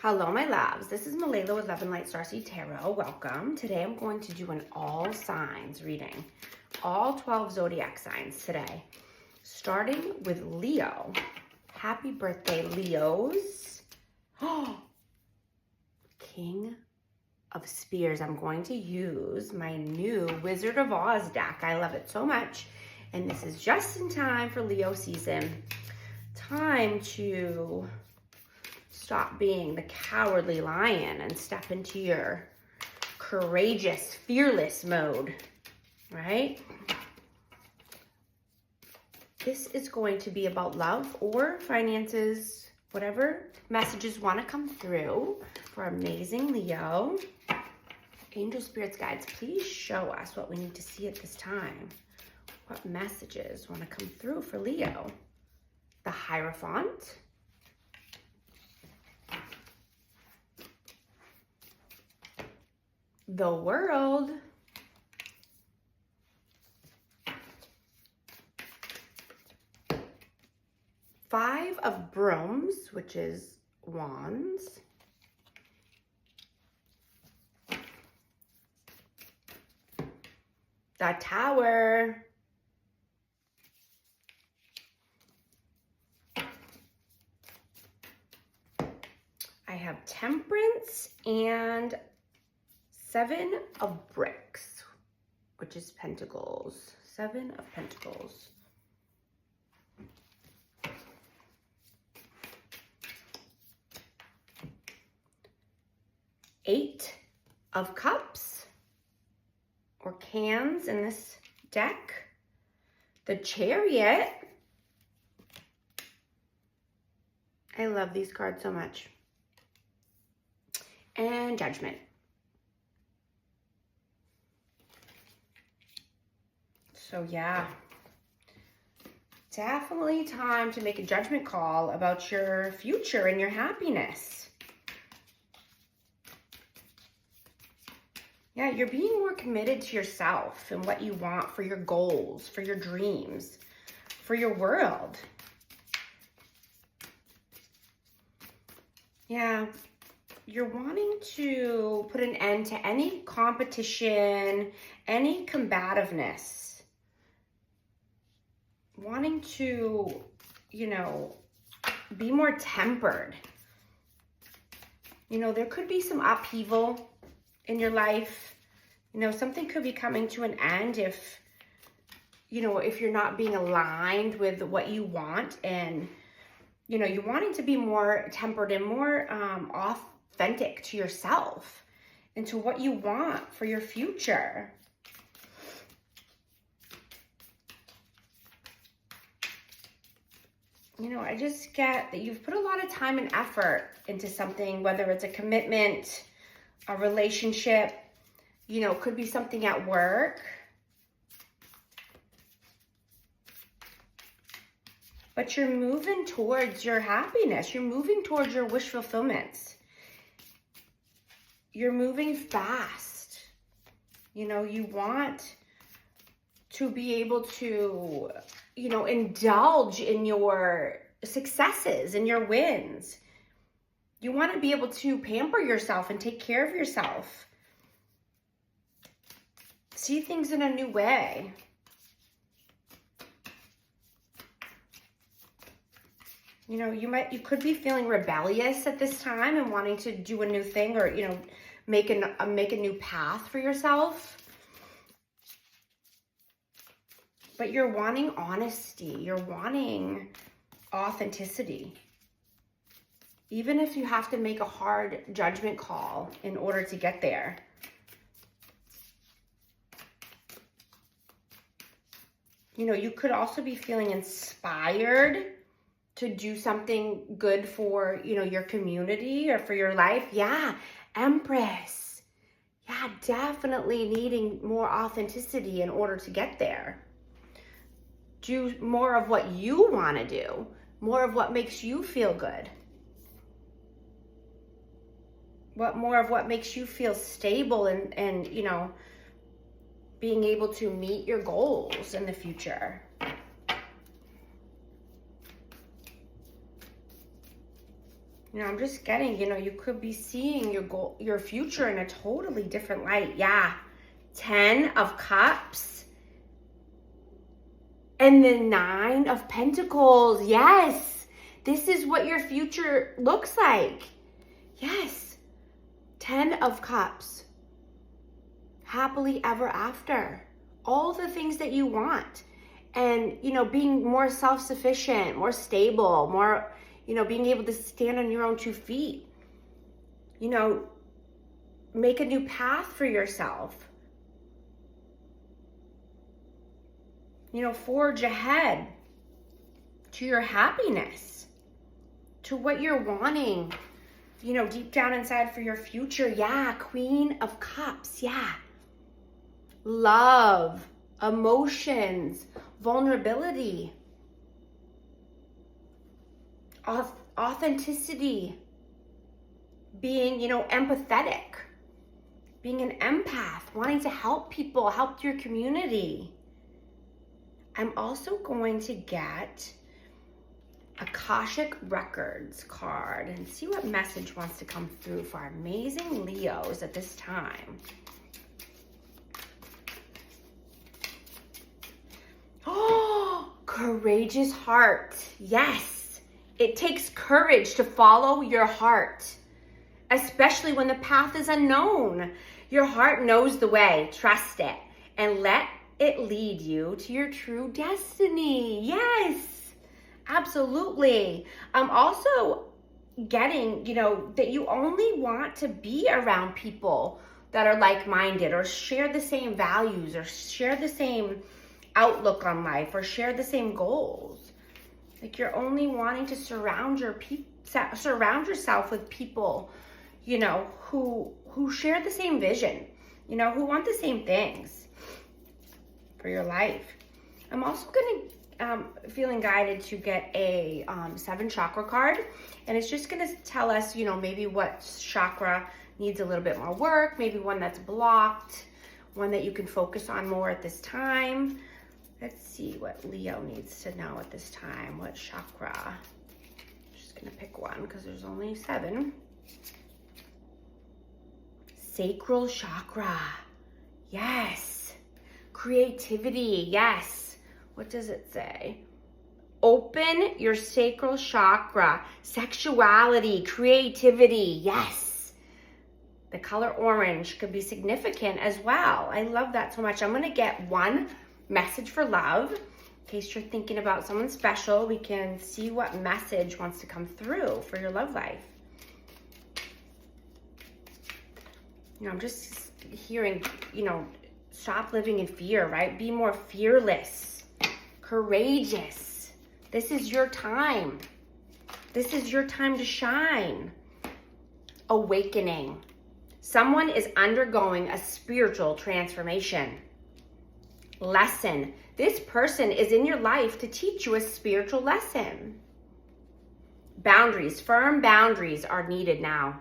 Hello, my loves. This is Malayla with Love and Light Starseed Tarot. Welcome. Today I'm going to do an all signs reading. All 12 zodiac signs today. Starting with Leo. Happy birthday, Leos. Oh, King of Spears. I'm going to use my new Wizard of Oz deck. I love it so much. And this is just in time for Leo season. Time to stop being the cowardly lion and step into your courageous, fearless mode, right? This is going to be about love or finances, whatever messages want to come through for amazing Leo. Angel spirits, guides, please show us what we need to see at this time. What messages want to come through for Leo? The Hierophant. The World. Five of Brooms, which is wands. The Tower. I have Temperance and Seven of Bricks, which is Pentacles. Seven of Pentacles. Eight of Cups, or cans in this deck. The Chariot. I love these cards so much. And Judgment. So yeah, definitely time to make a judgment call about your future and your happiness. Yeah, you're being more committed to yourself and what you want for your goals, for your dreams, for your world. Yeah, you're wanting to put an end to any competition, any combativeness. Wanting to, be more tempered. There could be some upheaval in your life. Something could be coming to an end if you're not being aligned with what you want, and, you're wanting to be more tempered and more authentic to yourself and to what you want for your future. I just get that you've put a lot of time and effort into something, whether it's a commitment, a relationship, could be something at work. But you're moving towards your happiness. You're moving towards your wish fulfillments. You're moving fast. You want to be able to indulge in your successes and your wins. You want to be able to pamper yourself and take care of yourself. See things in a new way. You could be feeling rebellious at this time and wanting to do a new thing, or, make a new path for yourself. But you're wanting honesty. You're wanting authenticity. Even if you have to make a hard judgment call in order to get there. You could also be feeling inspired to do something good for, your community or for your life. Yeah, Empress. Yeah, definitely needing more authenticity in order to get there. Do more of what you want to do, more of what makes you feel good. More of what makes you feel stable and being able to meet your goals in the future. You know, I'm just getting, you know, you could be seeing your future in a totally different light. Yeah. 10 of Cups. And the 9 of Pentacles. Yes. This is what your future looks like. Yes. 10 of Cups. Happily ever after. All the things that you want. And, you know, being more self-sufficient, more stable, more, you know, being able to stand on your own 2 feet. You know, make a new path for yourself. You know, forge ahead to your happiness, to what you're wanting, you know, deep down inside for your future. Yeah, Queen of Cups. Yeah. Love, emotions, vulnerability, authenticity, being, you know, empathetic, being an empath, wanting to help people, help your community. I'm also going to get Akashic Records card and see what message wants to come through for our amazing Leos at this time. Oh, courageous heart. Yes, it takes courage to follow your heart, especially when the path is unknown. Your heart knows the way. Trust it and let it lead you to your true destiny. Yes, absolutely. I'm also getting, you know, that you only want to be around people that are like-minded or share the same values or share the same outlook on life or share the same goals. Like you're only wanting to surround yourself with people, you know, who share the same vision, you know, who want the same things for your life. I'm also feeling guided to get a 7 chakra card, and it's just gonna tell us, you know, maybe what chakra needs a little bit more work, maybe one that's blocked, one that you can focus on more at this time. Let's see what Leo needs to know at this time. What chakra? I'm just gonna pick one because there's only 7. Sacral chakra. Yes. Creativity, yes. What does it say? Open your sacral chakra. Sexuality, creativity, yes. The color orange could be significant as well. I love that so much. I'm gonna get one message for love. In case you're thinking about someone special, we can see what message wants to come through for your love life. You know, I'm just hearing, you know, stop living in fear, right? Be more fearless, courageous. This is your time. This is your time to shine. Awakening. Someone is undergoing a spiritual transformation. Lesson. This person is in your life to teach you a spiritual lesson. Boundaries. Firm boundaries are needed now.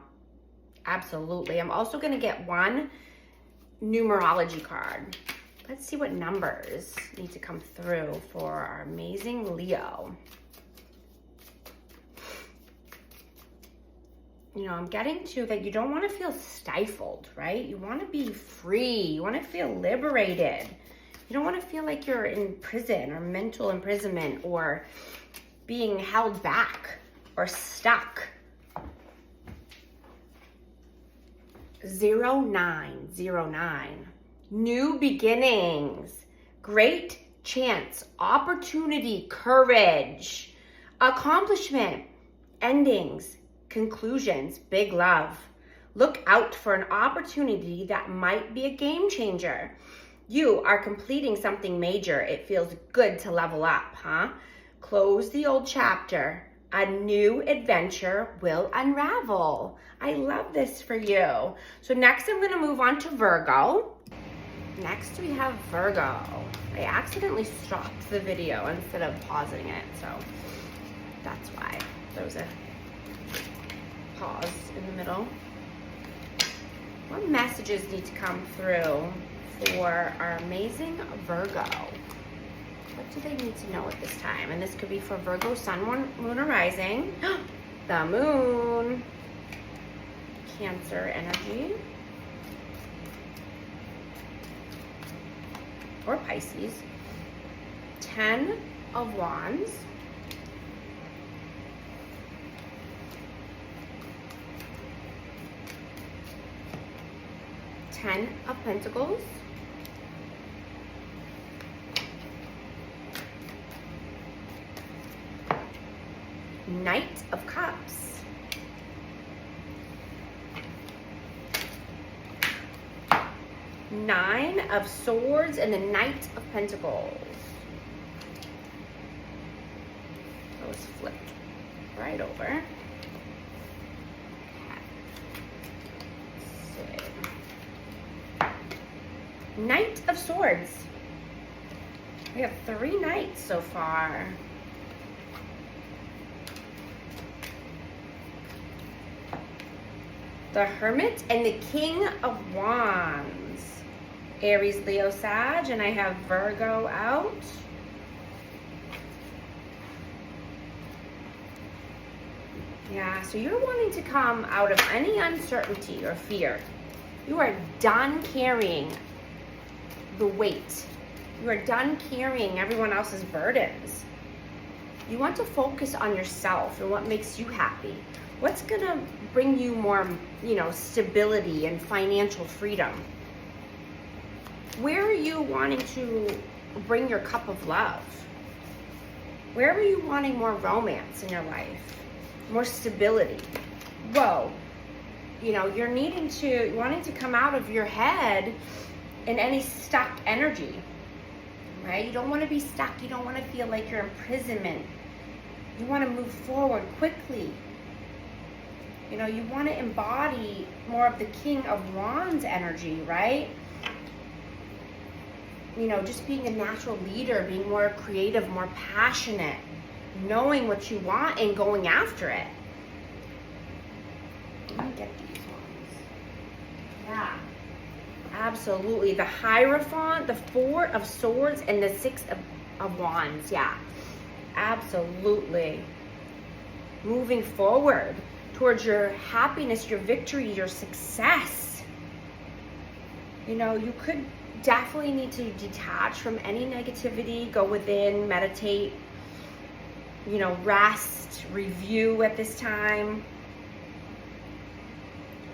Absolutely. I'm also going to get one numerology card. Let's see what numbers need to come through for our amazing Leo. You know, I'm getting to that you don't want to feel stifled, right? You want to be free. You want to feel liberated. You don't want to feel like you're in prison or mental imprisonment or being held back or stuck. 0909. New beginnings. Great chance. Opportunity. Courage. Accomplishment. Endings. Conclusions. Big love. Look out for an opportunity that might be a game changer. You are completing something major. It feels good to level up, huh? Close the old chapter. A new adventure will unravel. I love this for you. So next I'm gonna move on to Virgo. Next we have Virgo. I accidentally stopped the video instead of pausing it, so that's why there was a pause in the middle. What messages need to come through for our amazing Virgo? What do they need to know at this time? And this could be for Virgo, Sun, Moon, or Rising. The Moon, Cancer energy, or Pisces. 10 of Wands, Ten of Pentacles, Knight of Cups, Nine of Swords, and the Knight of Pentacles. That was flipped right over. Knight of Swords. We have 3 knights so far. The Hermit and the King of Wands. Aries, Leo, Sag, and I have Virgo out. Yeah, so you're wanting to come out of any uncertainty or fear. You are done carrying the weight. You are done carrying everyone else's burdens. You want to focus on yourself and what makes you happy. What's gonna bring you more, stability and financial freedom? Where are you wanting to bring your cup of love? Where are you wanting more romance in your life? More stability? Whoa. You're wanting to come out of your head in any stuck energy, right? You don't want to be stuck. You don't want to feel like you're in imprisonment. You want to move forward quickly. You want to embody more of the King of Wands energy, right? Just being a natural leader, being more creative, more passionate, knowing what you want and going after it. Let me get these ones. Yeah, absolutely. The Hierophant, the 4 of Swords, and the 6 of Wands. Yeah, absolutely. Moving forward towards your happiness, your victory, your success. You could definitely need to detach from any negativity, go within, meditate, rest, review at this time.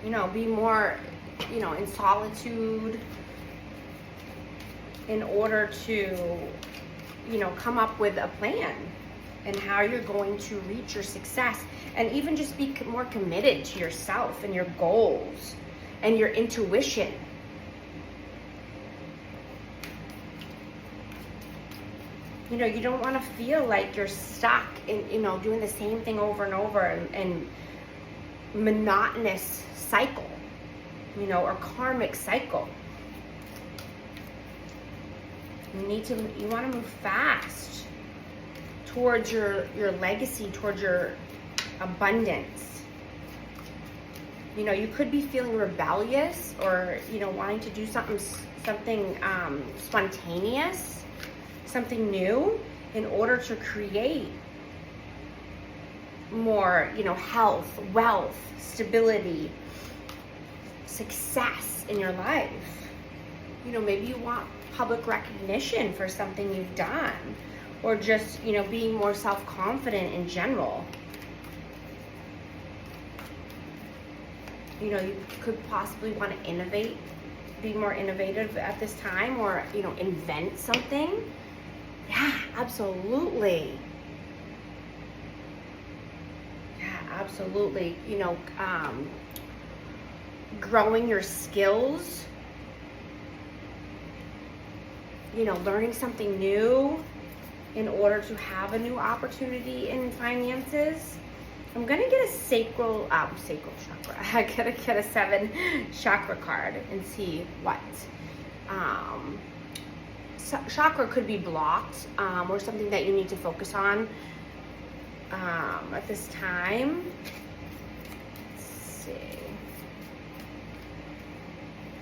Be more, in solitude in order to, come up with a plan and how you're going to reach your success, and even just be more committed to yourself and your goals and your intuition. You don't want to feel like you're stuck in, doing the same thing over and over and monotonous cycle, or karmic cycle. You want to move fast towards your legacy, towards your abundance. You could be feeling rebellious or, wanting to do something spontaneous, something new in order to create more, health, wealth, stability, success in your life. Maybe you want public recognition for something you've done, or just, being more self-confident in general. You could possibly want to innovate, be more innovative at this time, or, invent something. Yeah, absolutely. Absolutely. Growing your skills, learning something new in order to have a new opportunity in finances. I'm going to get a sacral chakra. I gotta get a 7 chakra card and see what. Chakra could be blocked, or something that you need to focus on at this time. Let's see.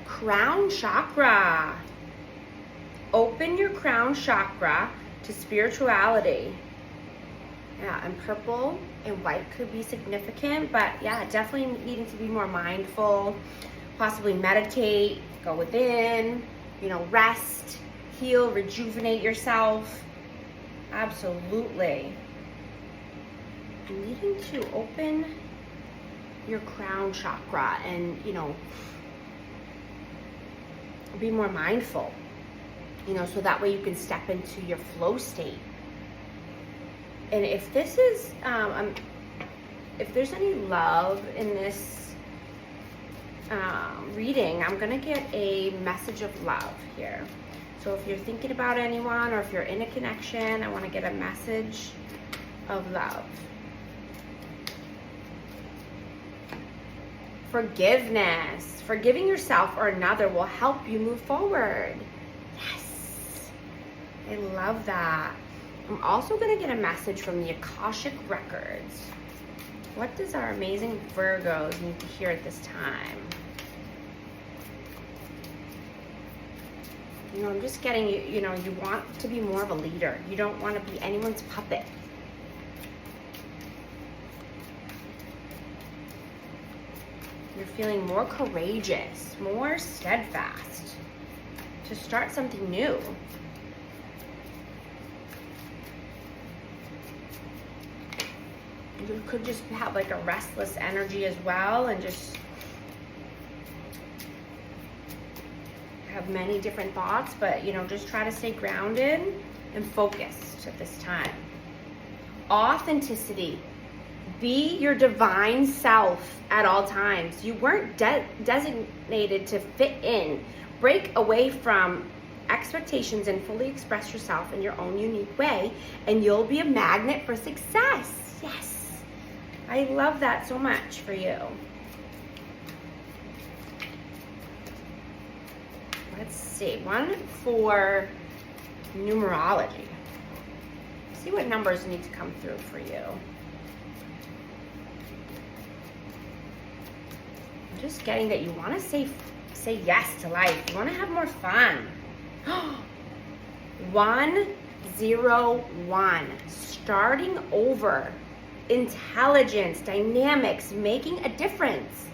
Crown chakra. Open your crown chakra to spirituality. Yeah, and purple and white could be significant, but yeah, definitely needing to be more mindful, possibly meditate, go within, you know, rest, heal, rejuvenate yourself. Absolutely. And needing to open your crown chakra and, you know, be more mindful, you know, so that way you can step into your flow state. And if this is, if there's any love in this reading, I'm gonna get a message of love here. So if you're thinking about anyone or if you're in a connection, I wanna get a message of love. Forgiveness. Forgiving yourself or another will help you move forward. Yes. I love that. I'm also going to get a message from the Akashic Records. What does our amazing Virgos need to hear at this time? You know, I'm just getting, you know, you want to be more of a leader. You don't want to be anyone's puppet. You're feeling more courageous, more steadfast to start something new. You could just have like a restless energy as well and just have many different thoughts, but you know, just try to stay grounded and focused at this time. Authenticity. Be your divine self at all times. You weren't designated to fit in. Break away from expectations and fully express yourself in your own unique way, and you'll be a magnet for success. Yes. I love that so much for you. Let's see. One for numerology. See what numbers need to come through for you. I'm just getting that you want to say yes to life. You want to have more fun. 101. Starting over. Intelligence, dynamics, making a difference.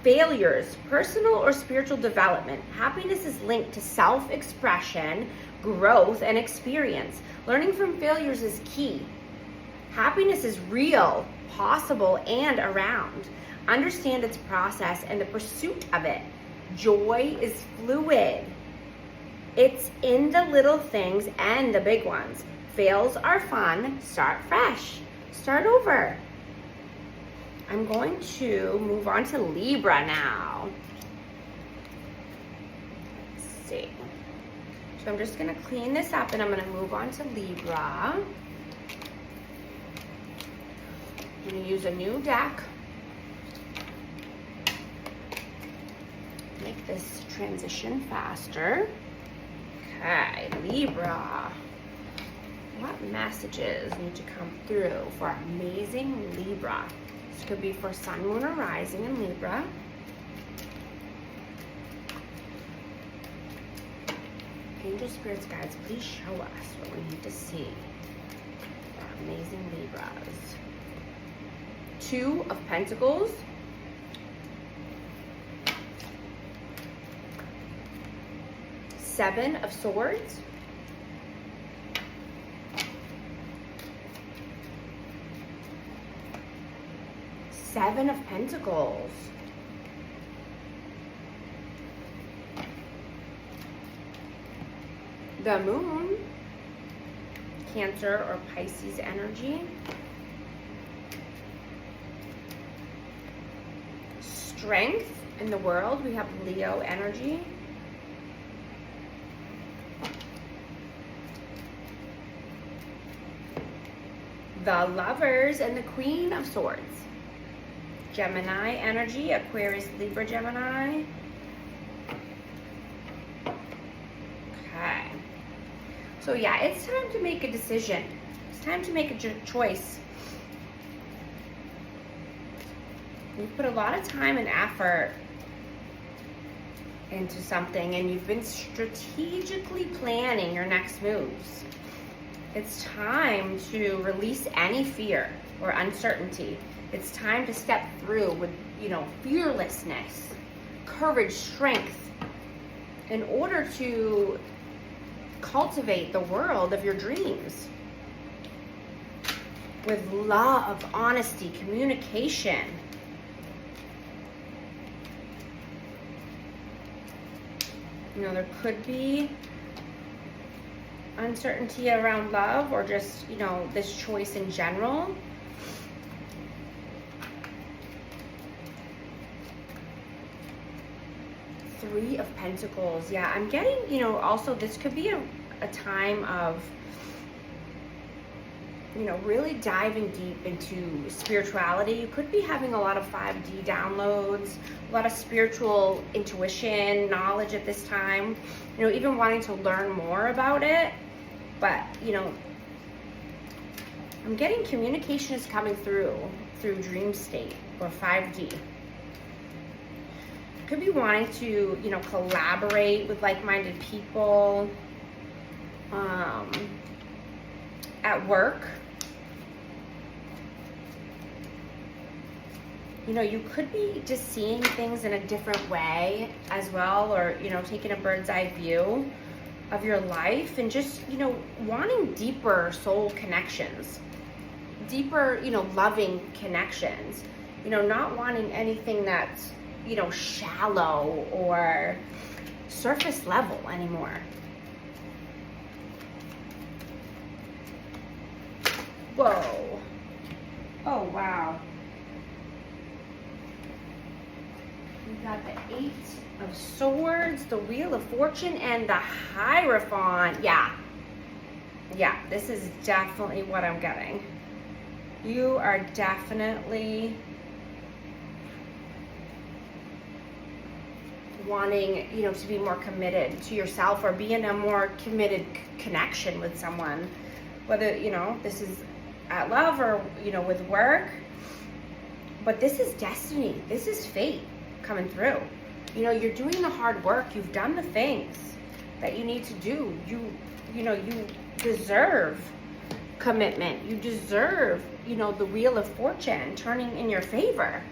Failures, personal or spiritual development. Happiness is linked to self-expression, growth, and experience. Learning from failures is key. Happiness is real, possible, and around. Understand its process and the pursuit of it. Joy is fluid. It's in the little things and the big ones. Fails are fun. Start fresh. Start over. I'm going to move on to Libra now. Let's see. So I'm just going to clean this up and I'm going to move on to Libra. I'm going to use a new deck. Make this transition faster. Okay, Libra. What messages need to come through for amazing Libra? This could be for Sun, Moon, or Rising in Libra. Angel Spirits Guides, please show us what we need to see for amazing Libras. 2 of Pentacles. 7 of Swords. 7 of Pentacles. The Moon. Cancer or Pisces energy. Strength in the world. We have Leo energy. The Lovers and the Queen of Swords. Gemini energy, Aquarius, Libra, Gemini. Okay. So yeah, it's time to make a decision. It's time to make a choice. You've put a lot of time and effort into something and you've been strategically planning your next moves. It's time to release any fear or uncertainty. It's time to step through with, fearlessness, courage, strength, in order to cultivate the world of your dreams. With love, honesty, communication. There could be uncertainty around love or just, this choice in general. Three of Pentacles. Yeah, I'm getting, also this could be a time of, really diving deep into spirituality. You could be having a lot of 5D downloads, a lot of spiritual intuition, knowledge at this time, even wanting to learn more about it. But, I'm getting communication is coming through dream state or 5D. Could be wanting to, collaborate with like-minded people at work. You could be just seeing things in a different way as well, or, taking a bird's eye view of your life and just, wanting deeper soul connections, deeper, loving connections, not wanting anything that's, shallow or surface level anymore. Whoa. Oh, wow. We got the 8 of Swords, the Wheel of Fortune, and the Hierophant. Yeah, this is definitely what I'm getting. You are definitely wanting, to be more committed to yourself or be in a more committed connection with someone. Whether, this is at love or, with work. But this is destiny. This is fate coming through. You're doing the hard work. You've done the things that you need to do. You deserve commitment. You deserve, the Wheel of Fortune turning in your favor.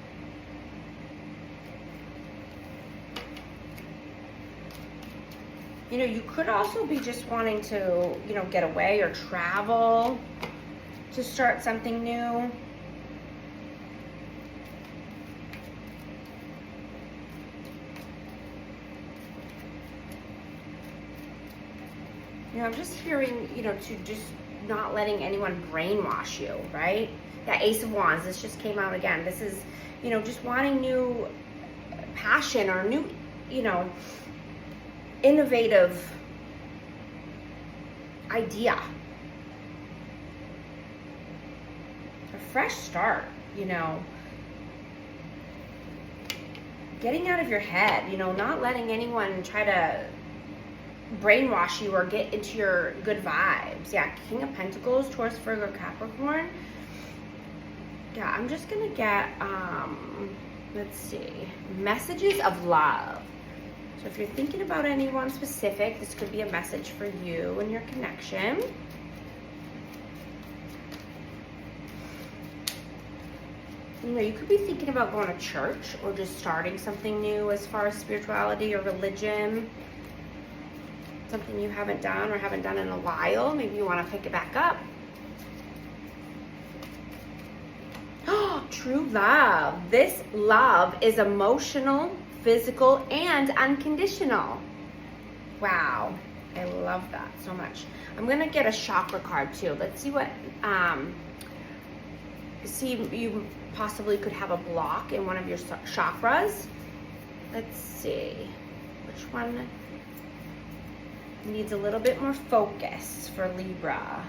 You could also be just wanting to, get away or travel to start something new. I'm just hearing, to just not letting anyone brainwash you, right? That Ace of Wands, this just came out again. This is, just wanting new passion or new, innovative idea. A fresh start, Getting out of your head, not letting anyone try to brainwash you or get into your good vibes. Yeah, King of Pentacles, Taurus, Virgo, Capricorn. Yeah, I'm just gonna get, let's see, messages of love. So if you're thinking about anyone specific, this could be a message for you and your connection. You could be thinking about going to church or just starting something new as far as spirituality or religion. Something you haven't done or haven't done in a while. Maybe you want to pick it back up. True love. This love is emotional, physical, and unconditional. Wow. I love that so much. I'm going to get a chakra card too. Let's see what, you possibly could have a block in one of your chakras. Let's see. Which one needs a little bit more focus for Libra?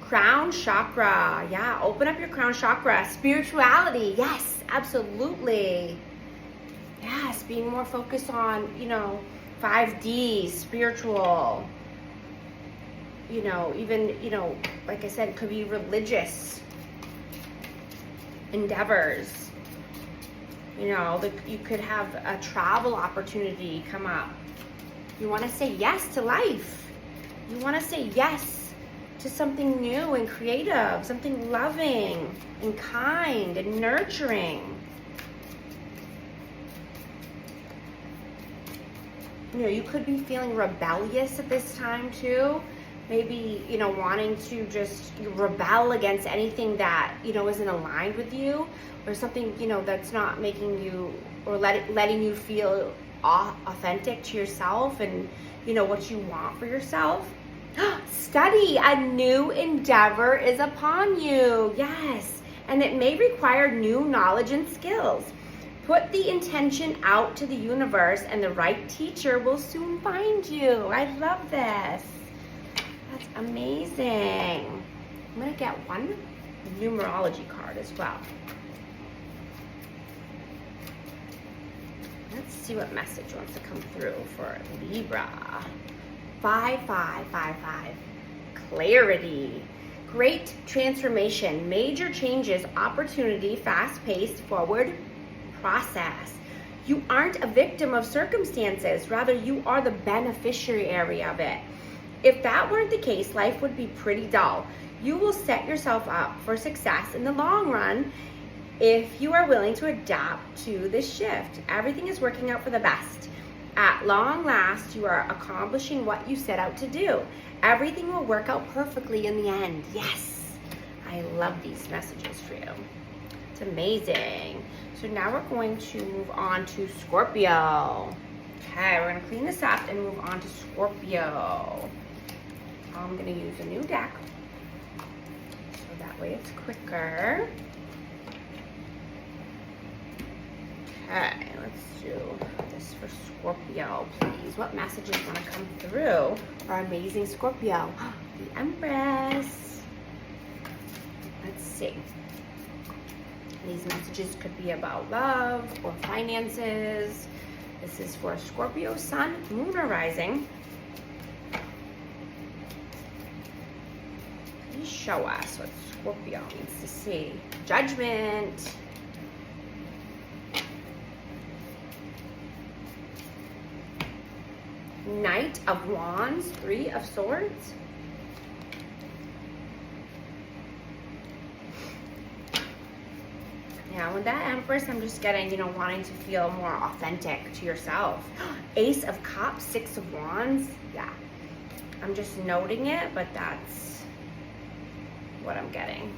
Crown chakra. Yeah, open up your crown chakra. Spirituality. Yes, absolutely. Yes, being more focused on, 5D, spiritual. Even, like I said, it could be religious endeavors. You could have a travel opportunity come up. You want to say yes to life. You want to say yes to something new and creative, something loving and kind and nurturing. You know, you could be feeling rebellious at this time too. Maybe, you know, wanting to just rebel against anything that, you know, isn't aligned with you, or something, you know, that's not making you, or letting you feel authentic to yourself and, you know, what you want for yourself. Study, a new endeavor is upon you. Yes, and it may require new knowledge and skills. Put the intention out to the universe and the right teacher will soon find you. I love this. That's amazing. I'm gonna get one numerology card as well. Let's see what message wants to come through for Libra. 5555. Clarity. Great transformation. Major changes. Opportunity. Fast-paced. Forward process. You aren't a victim of circumstances. Rather, you are the beneficiary of it. If that weren't the case, life would be pretty dull. You will set yourself up for success in the long run if you are willing to adapt to this shift. Everything is working out for the best. At long last, you are accomplishing what you set out to do. Everything will work out perfectly in the end. Yes, I love these messages for you. It's amazing. So now we're going to move on to Scorpio. Okay, we're gonna clean this up and move on to Scorpio. I'm gonna use a new deck, so that way it's quicker. Okay, let's do this for Scorpio, please. What messages want to come through for our amazing Scorpio? The Empress. Let's see. These messages could be about love or finances. This is for Scorpio, Sun, Moon, or Rising. Please show us what Scorpio needs to see. Judgment. Knight of Wands, Three of Swords. Yeah, with that Empress, I'm just getting, you know, wanting to feel more authentic to yourself. Ace of Cups, Six of Wands. Yeah, I'm just noting it, but that's what I'm getting.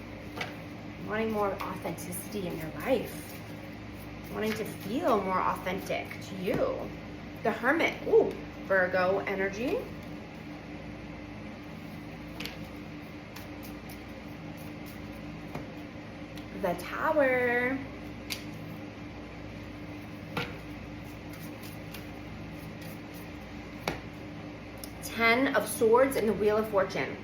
Wanting more authenticity in your life. Wanting to feel more authentic to you. The Hermit. Ooh, Virgo energy. The Tower. Ten of Swords and the Wheel of Fortune.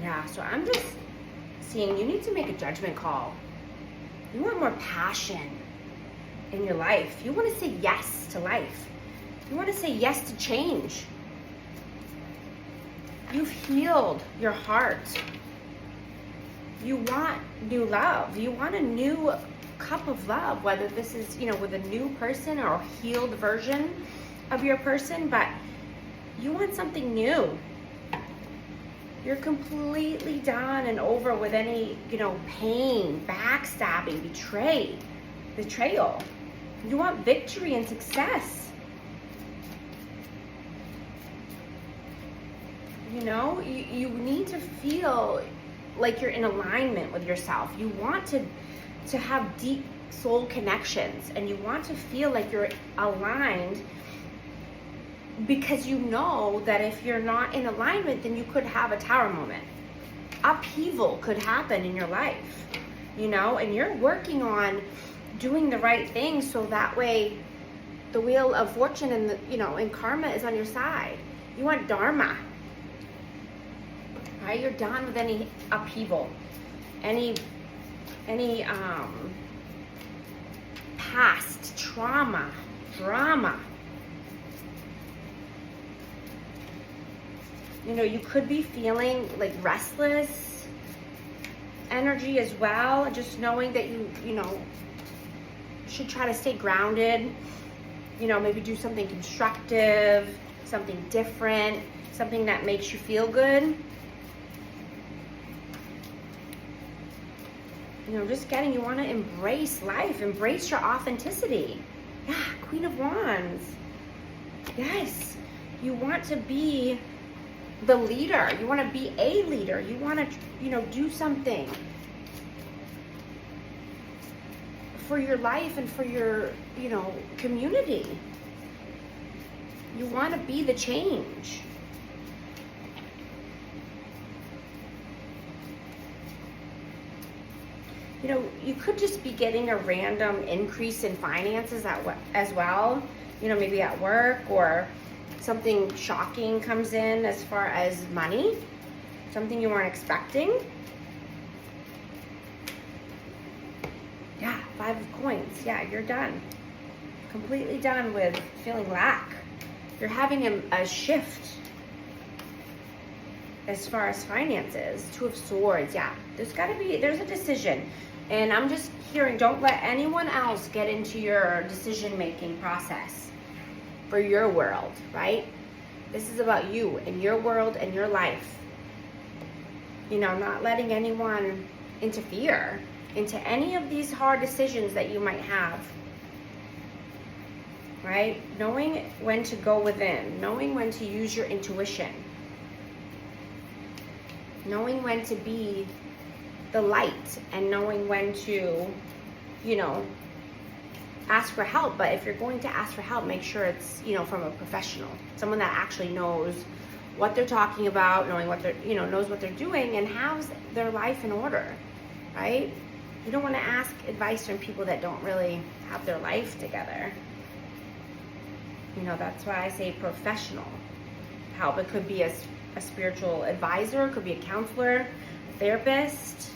Yeah, so I'm just seeing you need to make a judgment call. You want more passion in your life. You want to say yes to life. You want to say yes to change. You've healed your heart. You want new love. You want a new cup of love, whether this is, you know, with a new person or a healed version of your person, but you want something new. You're completely done and over with any, you know, pain, backstabbing, betrayal. You want victory and success. You know, you need to feel like you're in alignment with yourself. You want to have deep soul connections, and you want to feel like you're aligned, because you know that if you're not in alignment, then you could have a tower moment. Upheaval could happen in your life, you know, and you're working on doing the right thing so that way the Wheel of Fortune and the, you know, and karma is on your side. You want dharma. Right? You're done with any upheaval, any past trauma, drama. You know, you could be feeling like restless energy as well. Just knowing that you know, should try to stay grounded. You know, maybe do something constructive, something different, something that makes you feel good. You know, just getting, you want to embrace life, embrace your authenticity. Yeah, Queen of Wands. Yes, you want to be the leader. You want to be a leader. You want to, you know, do something for your life and for your, you know, community. You want to be the change. You know, you could just be getting a random increase in finances as well. You know, maybe at work, or something shocking comes in as far as money, something you weren't expecting. Yeah, 5 of coins. Yeah, you're done. Completely done with feeling lack. You're having a shift as far as finances. 2 of swords. Yeah, there's a decision. And I'm just hearing, don't let anyone else get into your decision-making process for your world, right? This is about you and your world and your life. You know, not letting anyone interfere into any of these hard decisions that you might have, right? Knowing when to go within, knowing when to use your intuition, knowing when to be the light, and knowing when to, you know, ask for help. But if you're going to ask for help, make sure it's, you know, from a professional, someone that actually knows what they're talking about, knowing what they're, you know, knows what they're doing and has their life in order, right? You don't want to ask advice from people that don't really have their life together. You know, that's why I say professional help. It could be a spiritual advisor, it could be a counselor, a therapist.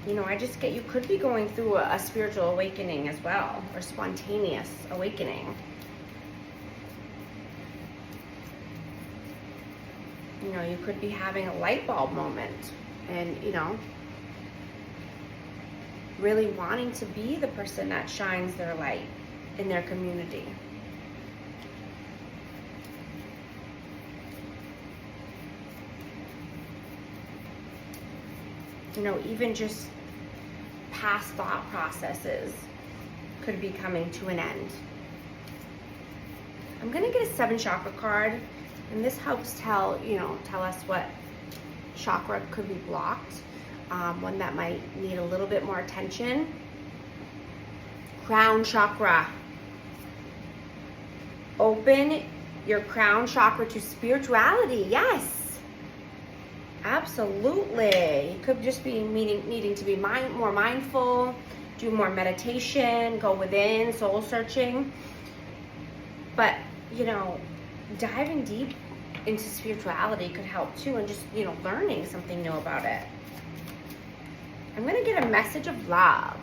You know, I just get, you could be going through a spiritual awakening as well, or spontaneous awakening. You know, you could be having a light bulb moment and, you know, really wanting to be the person that shines their light in their community. You know, even just past thought processes could be coming to an end. I'm going to get a 7 chakra card, and this helps tell us what chakra could be blocked, one that might need a little bit more attention. Crown chakra. Open your crown chakra to spirituality. Yes. Absolutely. You could just be needing to be more mindful, do more meditation, go within, soul searching. But, you know, diving deep into spirituality could help too, and just, you know, learning something new about it. I'm going to get a message of love.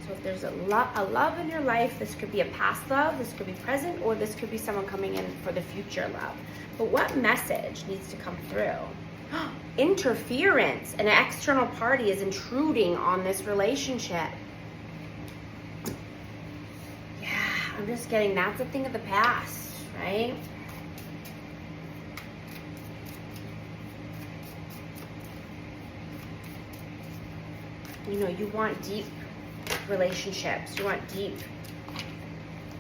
So if there's a love in your life, this could be a past love, this could be present, or this could be someone coming in for the future love. But what message needs to come through? Interference. An external party is intruding on this relationship. Yeah, I'm just getting, that's a thing of the past, right? You know, you want deep relationships. You want deep,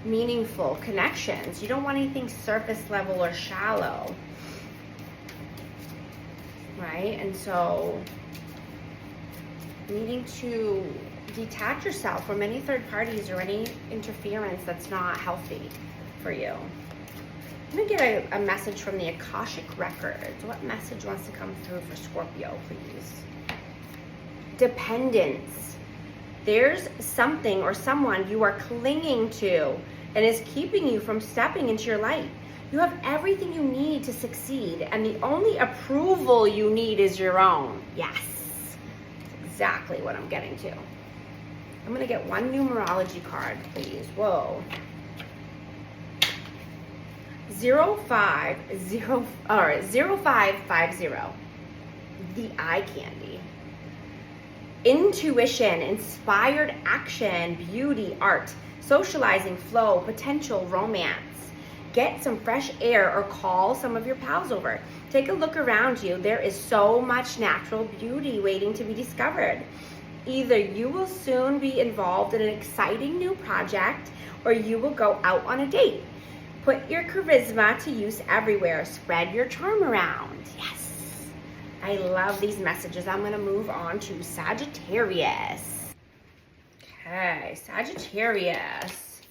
meaningful connections. You don't want anything surface level or shallow, right? And so needing to detach yourself from any third parties or any interference that's not healthy for you. I'm going to get a message from the Akashic Records. What message wants to come through for Scorpio, please? Dependence. There's something or someone you are clinging to and is keeping you from stepping into your light. You have everything you need to succeed, and the only approval you need is your own. Yes, that's exactly what I'm getting to. I'm going to get one numerology card, please. Whoa. 0550. The eye candy. Intuition, inspired action, beauty, art. socializing, flow, potential, romance. Get some fresh air or call some of your pals over. Take a look around you. There is so much natural beauty waiting to be discovered. Either you will soon be involved in an exciting new project or you will go out on a date. Put your charisma to use everywhere. Spread your charm around. Yes. I love these messages. I'm going to move on to Sagittarius. Okay, Sagittarius.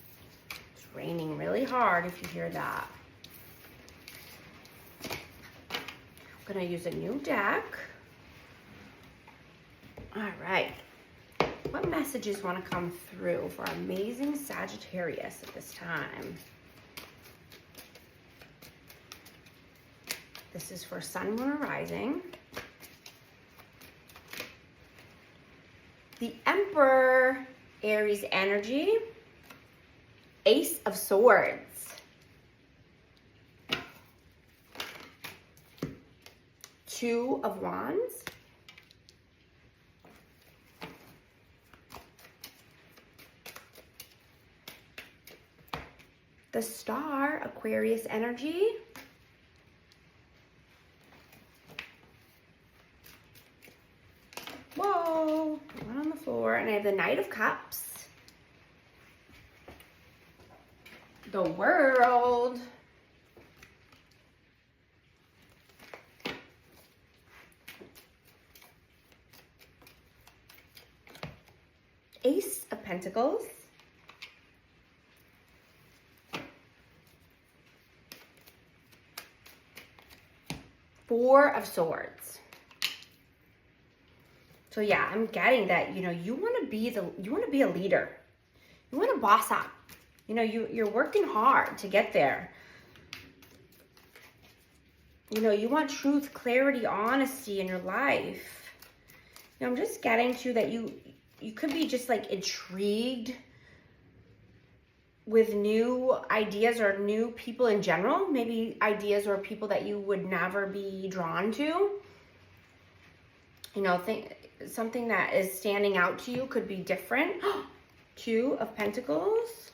It's raining really hard if you hear that. I'm going to use a new deck. All right. What messages want to come through for amazing Sagittarius at this time? This is for Sun, Moon, or Rising. The Emperor, Aries energy. Ace of Swords. Two of Wands. The Star, Aquarius energy. Whoa, one on the floor. And I have the Knight of Cups. The World. Ace of Pentacles. Four of Swords. So yeah, I'm getting that, you know, you want to be a leader. You want to boss up. You know, you're working hard to get there. You know, you want truth, clarity, honesty in your life. You know, I'm just getting to that you could be just like intrigued with new ideas or new people in general. Maybe ideas or people that you would never be drawn to. You know, something that is standing out to you could be different. Two of Pentacles.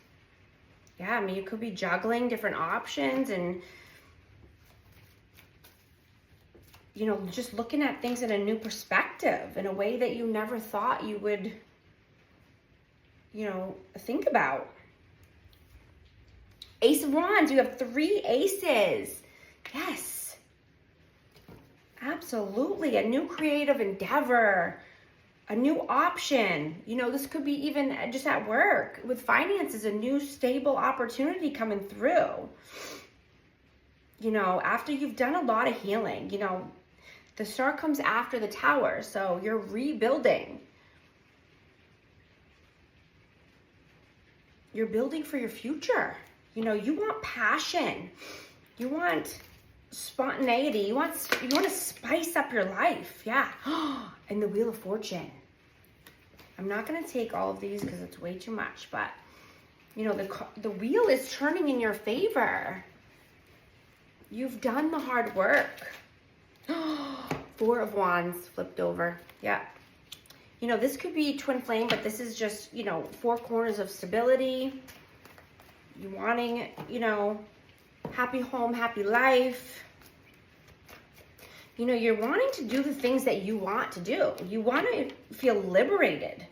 Yeah, I mean, you could be juggling different options and, you know, just looking at things in a new perspective in a way that you never thought you would, you know, think about. Ace of Wands, you have three aces. Yes. Absolutely. A new creative endeavor. A new option. You know, this could be even just at work. With finances, a new stable opportunity coming through. You know, after you've done a lot of healing, you know, the Star comes after the Tower. So you're rebuilding. You're building for your future. You know, you want passion. You want spontaneity. You want to spice up your life. Yeah. And the Wheel of Fortune. I'm not going to take all of these because it's way too much, but you know, the wheel is turning in your favor. You've done the hard work. Four of Wands flipped over. Yeah. You know, this could be twin flame, but this is just, you know, four corners of stability. You wanting, you know, happy home, happy life. You know, you're wanting to do the things that you want to do. You want to feel liberated.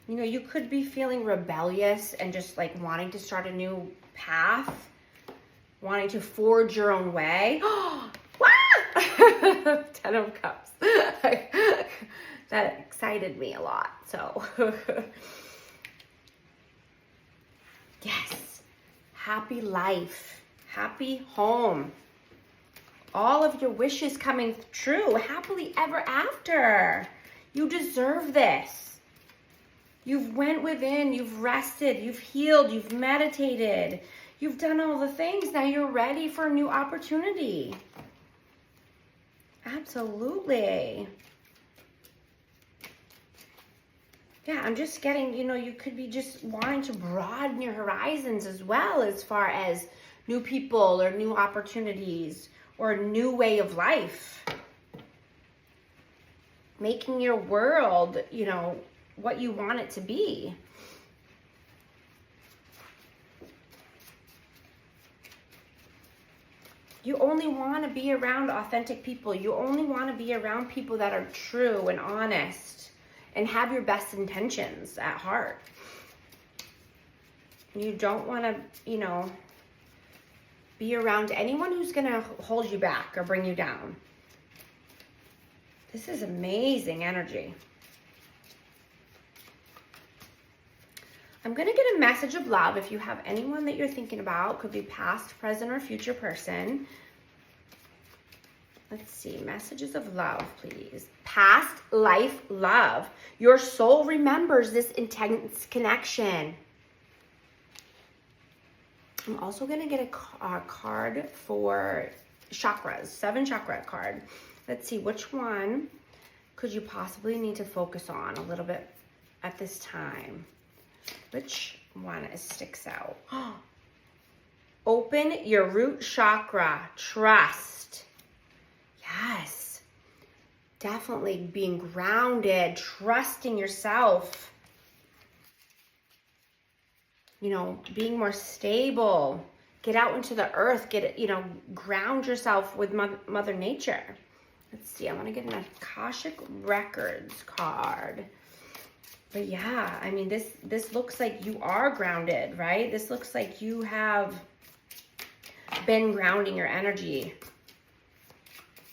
You know, you could be feeling rebellious and just like wanting to start a new path, wanting to forge your own way. Ten of Cups. That excited me a lot. So, yes. Happy life, happy home, all of your wishes coming true, happily ever after. You deserve this. You've went within, you've rested, you've healed, you've meditated, you've done all the things. Now you're ready for a new opportunity. Absolutely. Yeah, I'm just getting, you know, you could be just wanting to broaden your horizons as well as far as new people or new opportunities or a new way of life. making your world, you know, what you want it to be. You only want to be around authentic people. You only want to be around people that are true and honest and have your best intentions at heart. You don't want to, you know, be around anyone who's going to hold you back or bring you down. This is amazing energy. I'm going to get a message of love if you have anyone that you're thinking about. Could be past, present, or future person. Let's see. Messages of love, please. Past life love. Your soul remembers this intense connection. I'm also going to get a card for chakras. 7 chakra card. Let's see. Which one could you possibly need to focus on a little bit at this time? Which one sticks out? Open your root chakra. Trust. Yes. Definitely being grounded, trusting yourself. You know, being more stable. Get out into the earth. Get, you know, ground yourself with Mother Nature. Let's see. I want to get an Akashic Records card. But yeah, I mean, this looks like you are grounded, right? This looks like you have been grounding your energy.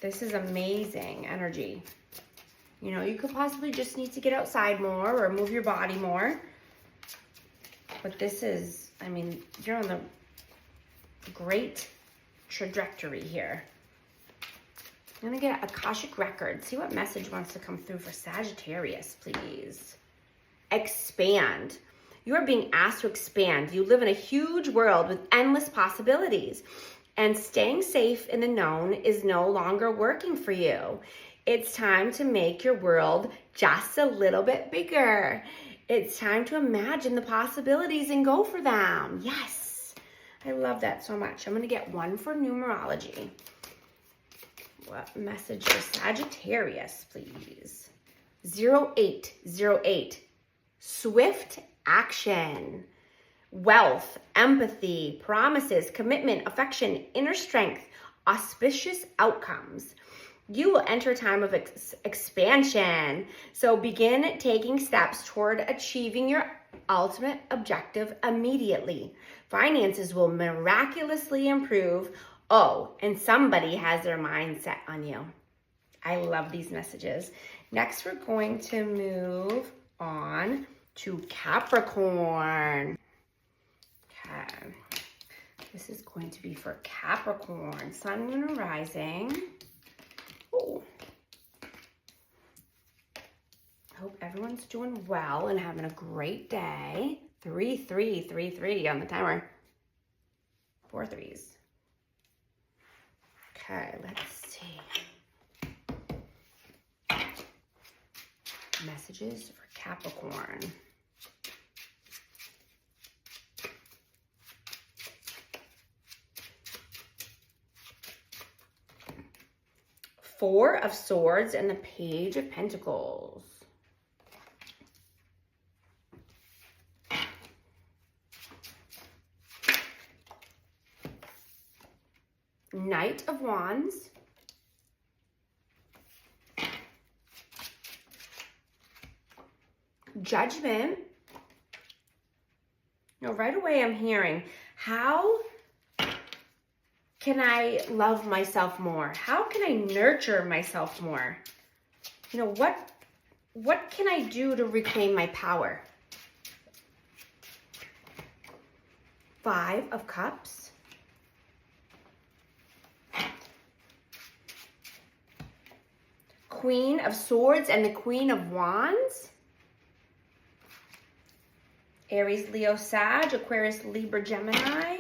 This is amazing energy. You know, you could possibly just need to get outside more or move your body more. But this is, I mean, you're on the great trajectory here. I'm going to get Akashic Records. See what message wants to come through for Sagittarius, please. Expand. You are being asked to expand. You live in a huge world with endless possibilities, and staying safe in the known is no longer working for you. It's time to make your world just a little bit bigger. It's time to imagine the possibilities and go for them. Yes, I love that so much. I'm going to get one for numerology. What message for Sagittarius, please? 0808. Swift action, wealth, empathy, promises, commitment, affection, inner strength, auspicious outcomes. You will enter a time of expansion. So begin taking steps toward achieving your ultimate objective immediately. Finances will miraculously improve. Oh, and somebody has their mind set on you. I love these messages. Next, we're going to move on to Capricorn. Okay. This is going to be for Capricorn. Sun, Moon, and Rising. Oh. Hope everyone's doing well and having a great day. 3333 on the timer. 4 3s. Okay, let's see. Messages for Capricorn. Four of Swords and the Page of Pentacles. Knight of Wands. Judgment. Now, right away I'm hearing, how can I love myself more? How can I nurture myself more? You know, what can I do to reclaim my power? 5 of Cups. Queen of Swords and the Queen of Wands. Aries, Leo, Sag, Aquarius, Libra, Gemini.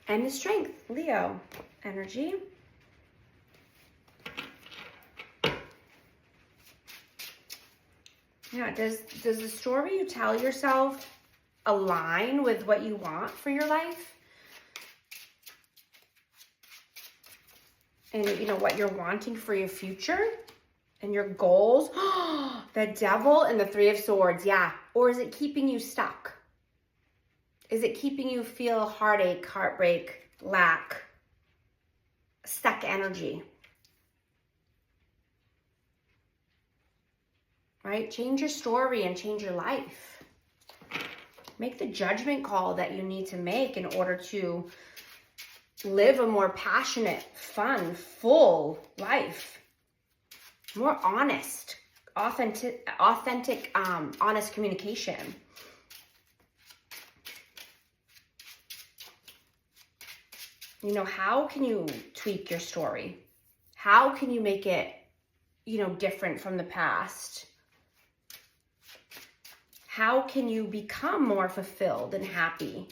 And the Strength, Leo energy. Yeah, does the story you tell yourself align with what you want for your life? and what you're wanting for your future and your goals. The Devil and the Three of Swords, yeah. Or is it keeping you stuck? Is it keeping you feel heartache, heartbreak, lack, stuck energy? Right? Change your story and change your life. Make the judgment call that you need to make in order to live a more passionate, fun, full life. More honest, authentic, honest communication. How can you tweak your story? How can you make it, different from the past? How can you become more fulfilled and happy?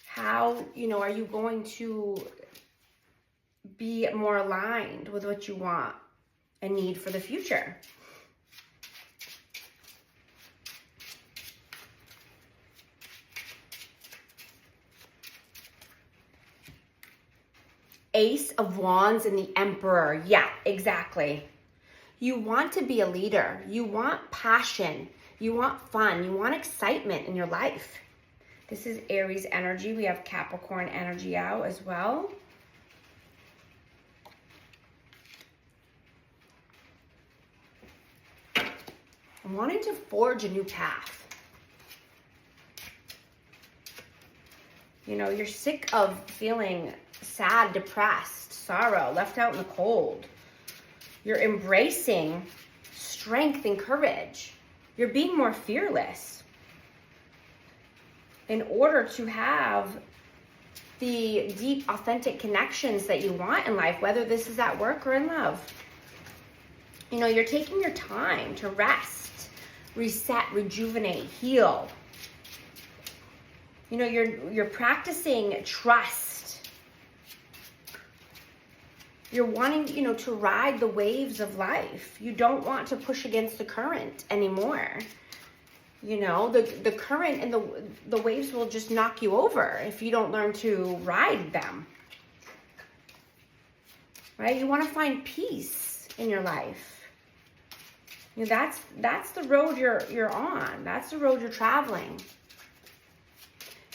How, are you going to be more aligned with what you want and need for the future? Ace of Wands and the Emperor. Yeah, exactly. You want to be a leader. You want passion. You want fun. You want excitement in your life. This is Aries energy. We have Capricorn energy out as well. I'm wanting to forge a new path. You're sick of feeling sad, depressed, sorrow, left out in the cold. You're embracing strength and courage. You're being more fearless in order to have the deep, authentic connections that you want in life, whether this is at work or in love. You're taking your time to rest, reset, rejuvenate, heal. You're practicing trust. You're wanting, to ride the waves of life. You don't want to push against the current anymore. The current and the waves will just knock you over if you don't learn to ride them. Right? You want to find peace in your life. That's the road you're on. That's the road you're traveling.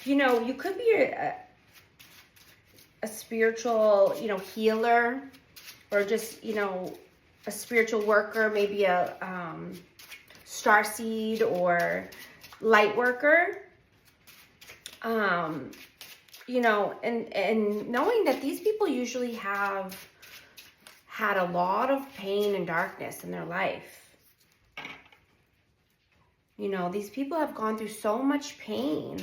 You could be a spiritual, healer, or just, a spiritual worker, maybe a starseed or light worker. And knowing that these people usually have had a lot of pain and darkness in their life. These people have gone through so much pain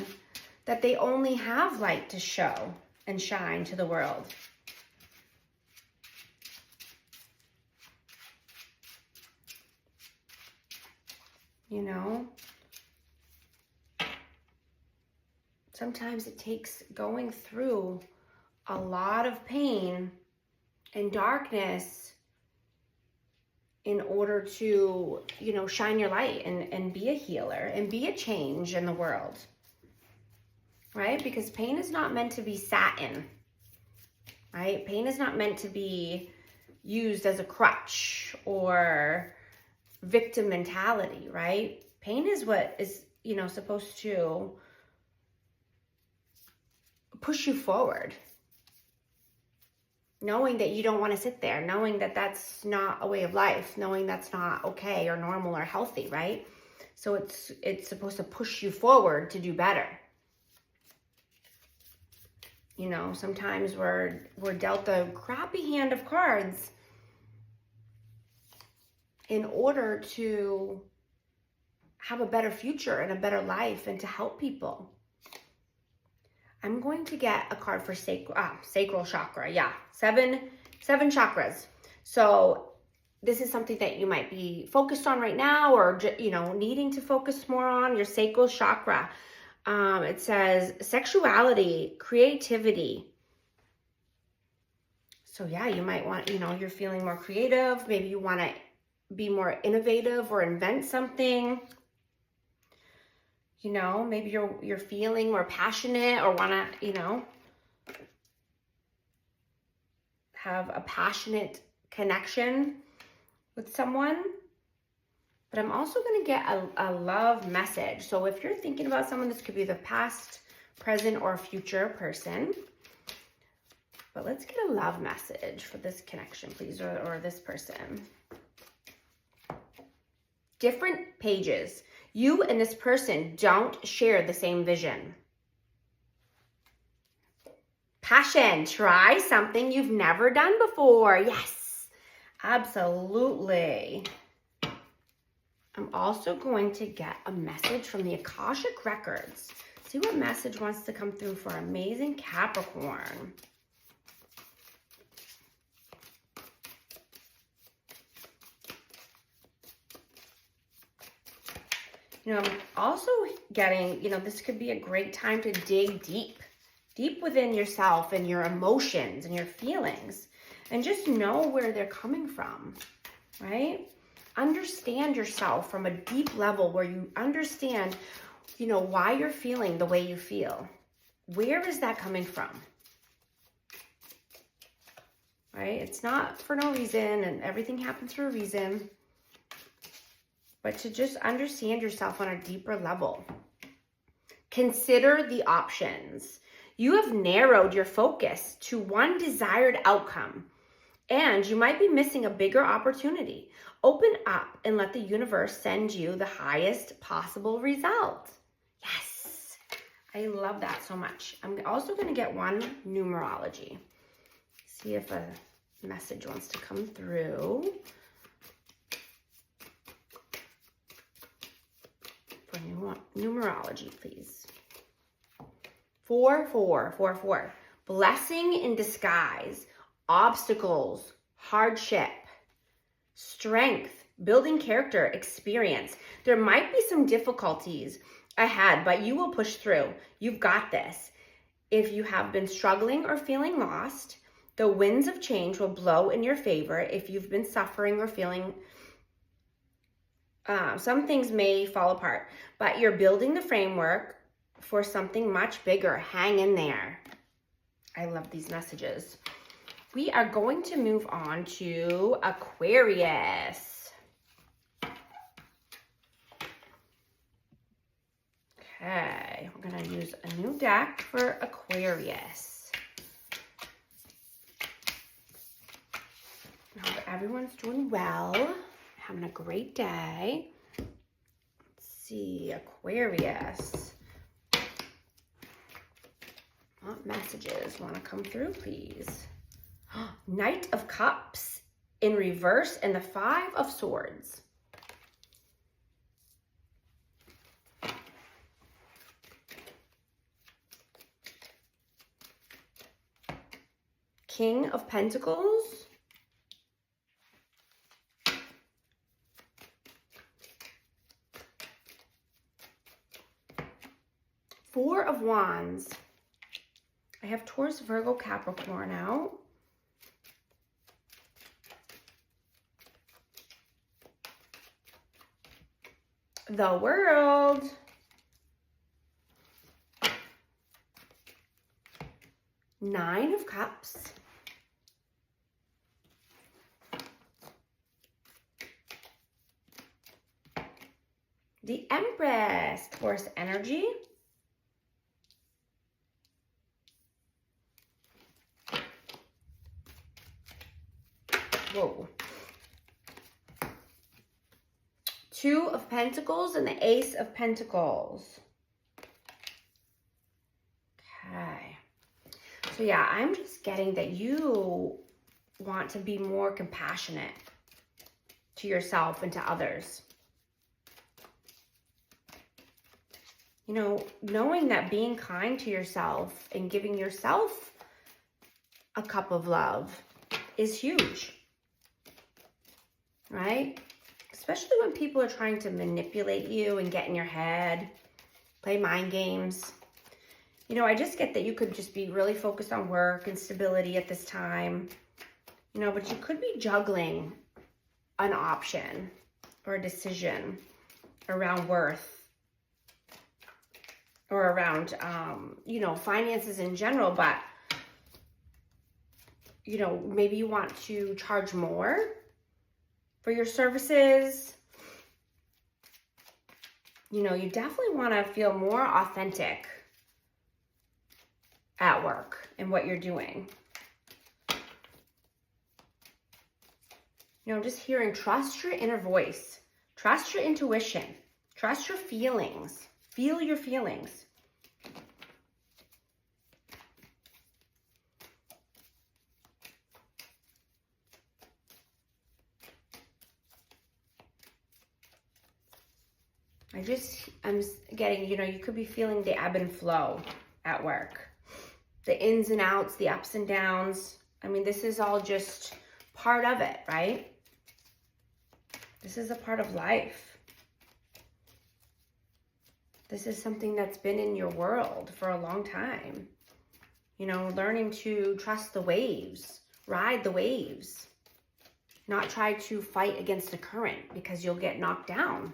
that they only have light to show and shine to the world. Sometimes it takes going through a lot of pain and darkness in order to, shine your light and be a healer and be a change in the world. Right? Because pain is not meant to be sat in. Right? Pain is not meant to be used as a crutch or victim mentality, right? Pain is what is, supposed to push you forward. Knowing that you don't want to sit there, knowing that that's not a way of life, knowing that's not okay or normal or healthy, right? So it's supposed to push you forward to do better. Sometimes we're dealt a crappy hand of cards in order to have a better future and a better life and to help people. I'm going to get a card for sacral chakra. Yeah, seven chakras. So this is something that you might be focused on right now, or needing to focus more on your sacral chakra. It says sexuality, creativity. So yeah, you might want, you're feeling more creative. Maybe you want to be more innovative or invent something. Maybe you're feeling more passionate or want to, have a passionate connection with someone. But I'm also going to get a love message. So if you're thinking about someone, this could be the past, present, or future person. But let's get a love message for this connection, please, or this person. Different pages. You and this person don't share the same vision. Passion. Try something you've never done before. Yes, absolutely. I'm also going to get a message from the Akashic Records. See what message wants to come through for amazing Capricorn. You know, I'm also getting, you know, this could be a great time to dig deep within yourself and your emotions and your feelings, and just know where they're coming from, right? Understand yourself from a deep level where you understand, you know, why you're feeling the way you feel. Where is that coming from? Right? It's not for no reason, and everything happens for a reason. But to just understand yourself on a deeper level. Consider the options. You have narrowed your focus to one desired outcome, and you might be missing a bigger opportunity. Open up and let the universe send you the highest possible result. Yes, I love that so much. I'm also going to get one numerology. See if a message wants to come through. For numerology, please. 4. Blessing in disguise. Obstacles, hardship, strength, building character, experience. There might be some difficulties ahead, but you will push through. You've got this. If you have been struggling or feeling lost, the winds of change will blow in your favor. If you've been suffering or feeling, some things may fall apart, but you're building the framework for something much bigger. Hang in there. I love these messages. We are going to move on to Aquarius. Okay, we're going to use a new deck for Aquarius. I hope everyone's doing well, having a great day. Let's see, Aquarius. What messages want to come through, please? Knight of Cups in reverse and the 5 of Swords. King of Pentacles. Four of Wands. I have Taurus, Virgo, Capricorn out. The World. Nine of Cups. The Empress, Taurus energy. Whoa. Two of Pentacles and the Ace of Pentacles. Okay. So yeah, I'm just getting that you want to be more compassionate to yourself and to others. You know, knowing that being kind to yourself and giving yourself a cup of love is huge, right? Especially when people are trying to manipulate you and get in your head, play mind games. You know, I just get that you could just be really focused on work and stability at this time, you know, but you could be juggling an option or a decision around worth or around, you know, finances in general. But maybe you want to charge more for your services. You definitely want to feel more authentic at work and what you're doing. Just hearing, trust your inner voice, trust your intuition, trust your feelings, feel your feelings. I'm getting, you could be feeling the ebb and flow at work, the ins and outs, the ups and downs. I mean, this is all just part of it, right? This is a part of life. This is something that's been in your world for a long time. Learning to trust the waves, ride the waves, not try to fight against the current because you'll get knocked down.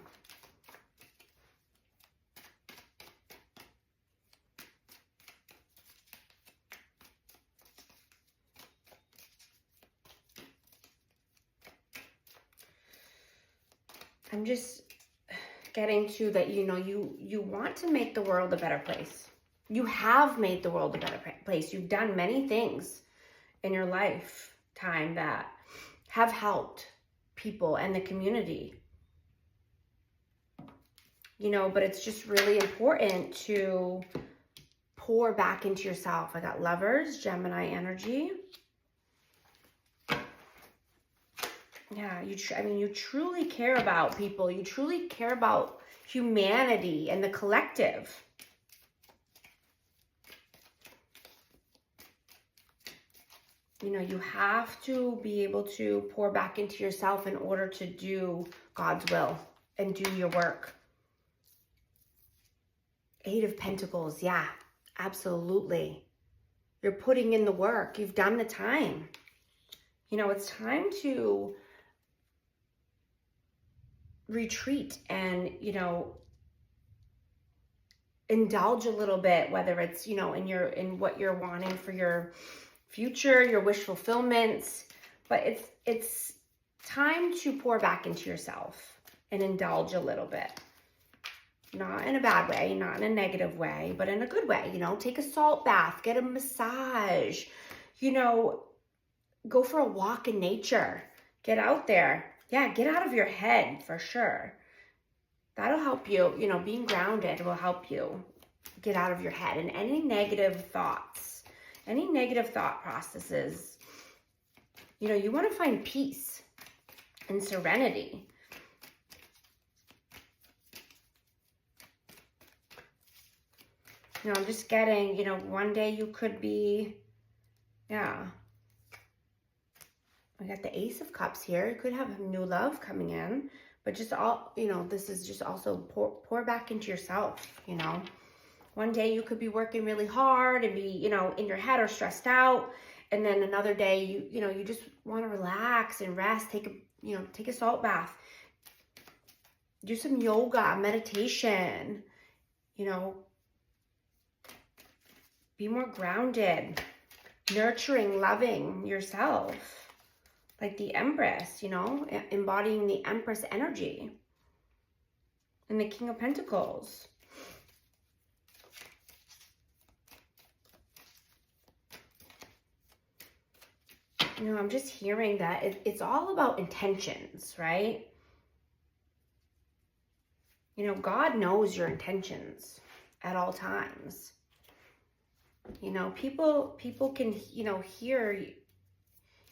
I'm just getting to that, you want to make the world a better place. You have made the world a better place. You've done many things in your lifetime that have helped people and the community. But it's just really important to pour back into yourself. I got Lovers, Gemini energy. Yeah, you truly care about people. You truly care about humanity and the collective. You have to be able to pour back into yourself in order to do God's will and do your work. 8 of Pentacles, yeah, absolutely. You're putting in the work. You've done the time. It's time to retreat and, indulge a little bit, whether it's, in what you're wanting for your future, your wish fulfillments, but it's time to pour back into yourself and indulge a little bit. Not in a bad way, not in a negative way, but in a good way. Take a salt bath, get a massage, go for a walk in nature, get out there. Yeah, get out of your head for sure. That'll help you, being grounded will help you get out of your head. And any negative thoughts, any negative thought processes, you want to find peace and serenity. I'm just getting, one day you could be, yeah. I got the Ace of Cups here. You could have new love coming in, but just all, this is just also pour back into yourself, One day you could be working really hard and be, in your head or stressed out. And then another day, you just want to relax and rest, take a salt bath, do some yoga, meditation, be more grounded, nurturing, loving yourself. Like the Empress, embodying the Empress energy. And the King of Pentacles. I'm just hearing that it's all about intentions, right? God knows your intentions at all times. People can,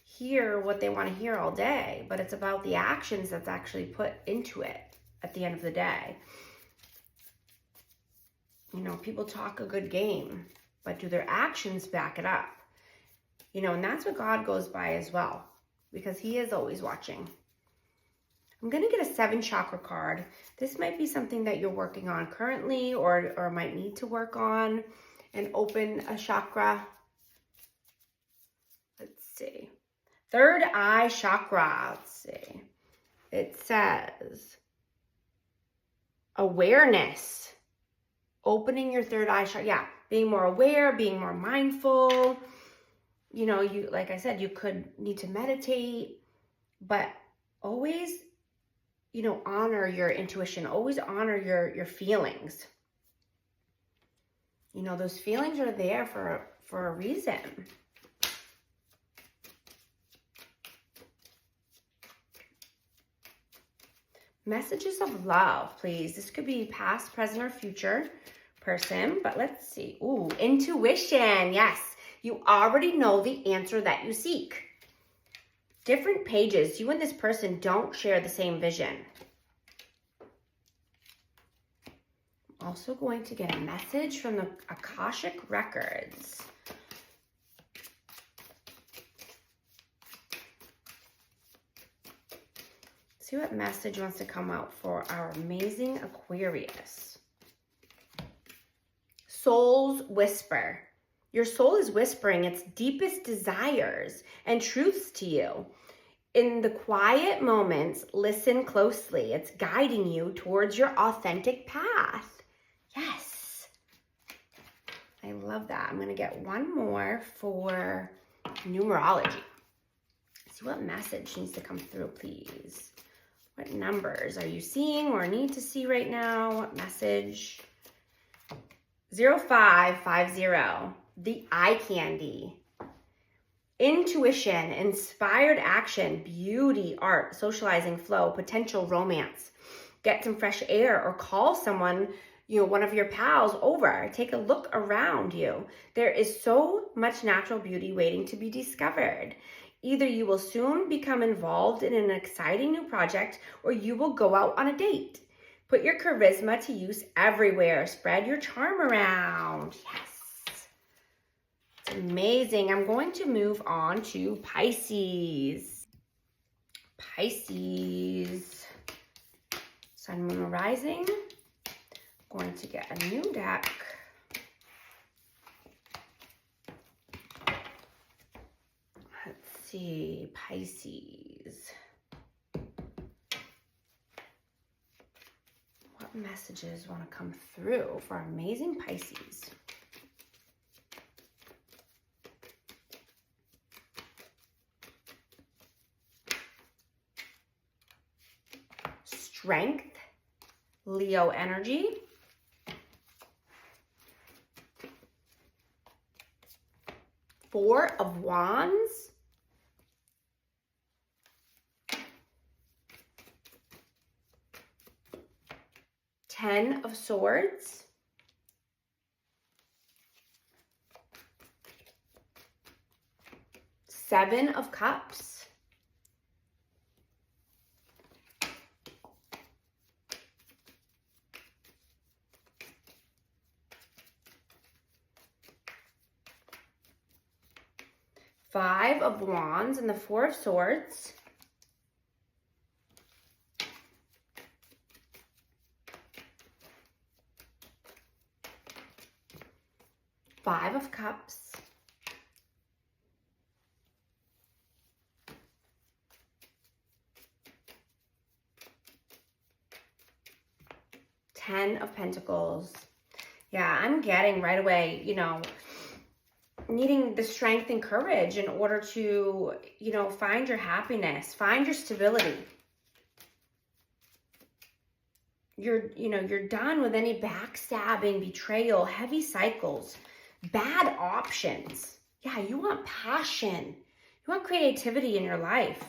hear what they want to hear all day, but it's about the actions that's actually put into it at the end of the day. People talk a good game, but do their actions back it up? And that's what God goes by as well, because he is always watching. I'm going to get a 7 chakra card. This might be something that you're working on currently or might need to work on and open a chakra. Let's see. Third eye chakra. Let's see. It says awareness. Opening your third eye chakra. Yeah, being more aware, being more mindful. you know, like I said, you could need to meditate, but always, you know, honor your intuition. Always honor your feelings. You know, those feelings are there for a reason. Messages of love, please. This could be past, present, or future person, but let's see. Ooh, intuition. Yes, you already know the answer that you seek. Different pages. You and this person don't share the same vision. I'm also going to get a message from the Akashic Records. See what message wants to come out for our amazing Aquarius. Soul's whisper. Your soul is whispering its deepest desires and truths to you. In the quiet moments, listen closely. It's guiding you towards your authentic path. Yes. I love that. I'm going to get one more for numerology. See what message needs to come through, please. What numbers are you seeing or need to see right now? What message? 0550, the eye candy. Intuition, inspired action, beauty, art, socializing, flow, potential romance. Get some fresh air or call someone, you know, one of your pals over. Take a look around you. There is so much natural beauty waiting to be discovered. Either you will soon become involved in an exciting new project or you will go out on a date. Put your charisma to use everywhere. Spread your charm around. Yes. It's amazing. I'm going to move on to Pisces. Pisces. Sun, Moon, Rising. I'm going to get a new deck. Let's see, Pisces. What messages want to come through for amazing Pisces? Strength, Leo energy. Four of Wands. Ten of Swords. Seven of Cups. Five of Wands and the Four of Swords. Five of Cups. Ten of Pentacles. Yeah, I'm getting right away, you know, needing the strength and courage in order to, you know, find your happiness, find your stability. You're done with any backstabbing, betrayal, heavy cycles, bad options. Yeah, you want passion. You want creativity in your life.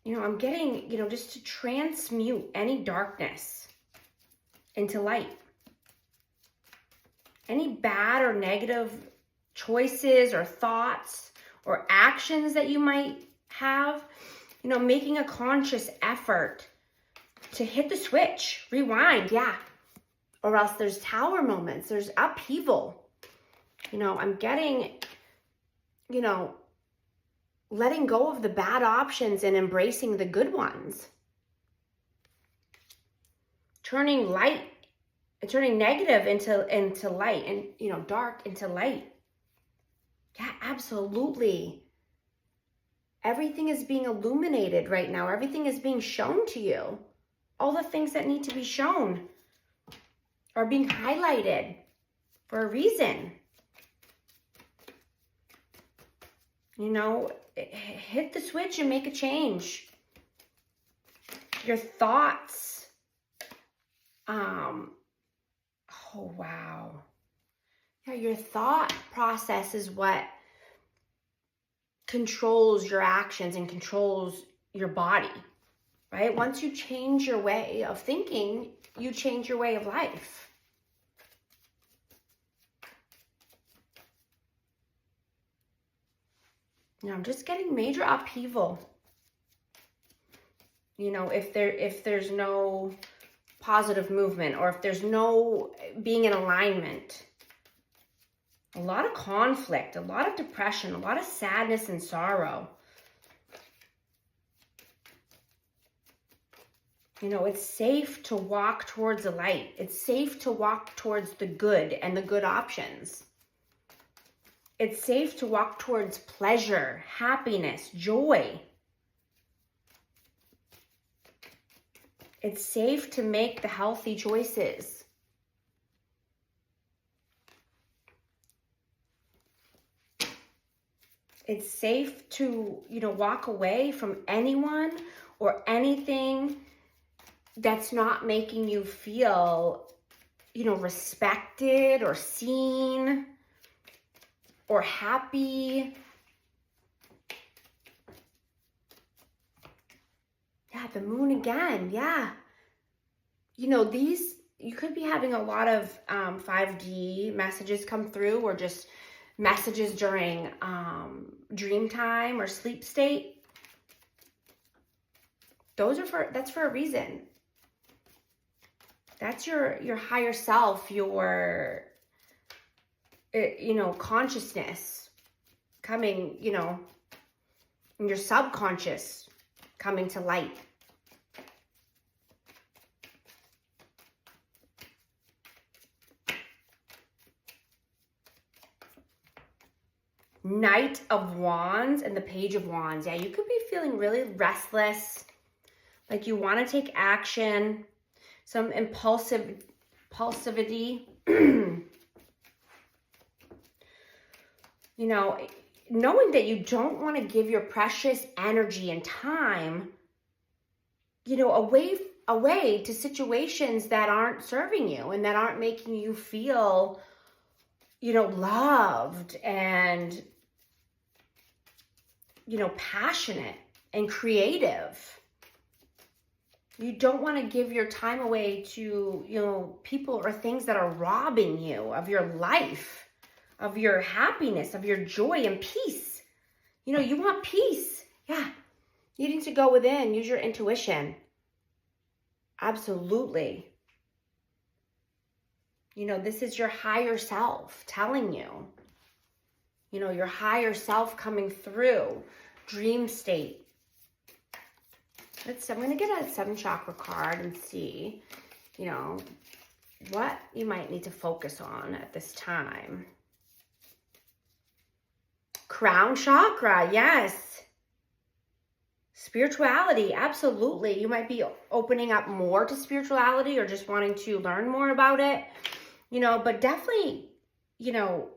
You know, I'm getting, you know, just to transmute any darkness into light. Any bad or negative choices or thoughts or actions that you might have, you know, making a conscious effort to hit the switch, rewind, yeah. Or else there's tower moments, there's upheaval. You know, I'm getting, you know, letting go of the bad options and embracing the good ones. Turning negative into light and, you know, dark into light. Yeah, absolutely. Everything is being illuminated right now. Everything is being shown to you. All the things that need to be shown are being highlighted for a reason. You know, hit the switch and make a change. Your thoughts. Oh, wow. Yeah, your thought process is what controls your actions and controls your body, right? Once you change your way of thinking, you change your way of life. Now, I'm just getting major upheaval. You know, if there's no positive movement, or if there's no being in alignment, a lot of conflict, a lot of depression, a lot of sadness and sorrow. You know, it's safe to walk towards the light. It's safe to walk towards the good and the good options. It's safe to walk towards pleasure, happiness, joy. It's safe to make the healthy choices. It's safe to, you know, walk away from anyone or anything that's not making you feel, you know, respected or seen or happy. Yeah, the moon again. Yeah. You know, you could be having a lot of 5D messages come through, or just messages during dream time or sleep state. That's for a reason. That's your higher self, your you know, consciousness coming, you know, and your subconscious coming to light. Knight of Wands and the Page of Wands. Yeah, you could be feeling really restless, like you want to take action, some impulsivity. You know, knowing that you don't want to give your precious energy and time, you know, away to situations that aren't serving you and that aren't making you feel, you know, loved and, you know, passionate and creative. You don't want to give your time away to, you know, people or things that are robbing you of your life, of your happiness, of your joy and peace. You know, you want peace. Yeah. Needing to go within, use your intuition. Absolutely. You know, this is your higher self telling you. You know, your higher self coming through. Dream state. I'm going to get a 7th chakra card and see, you know, what you might need to focus on at this time. Crown chakra, yes. Spirituality, absolutely. You might be opening up more to spirituality or just wanting to learn more about it, you know, but definitely, you know,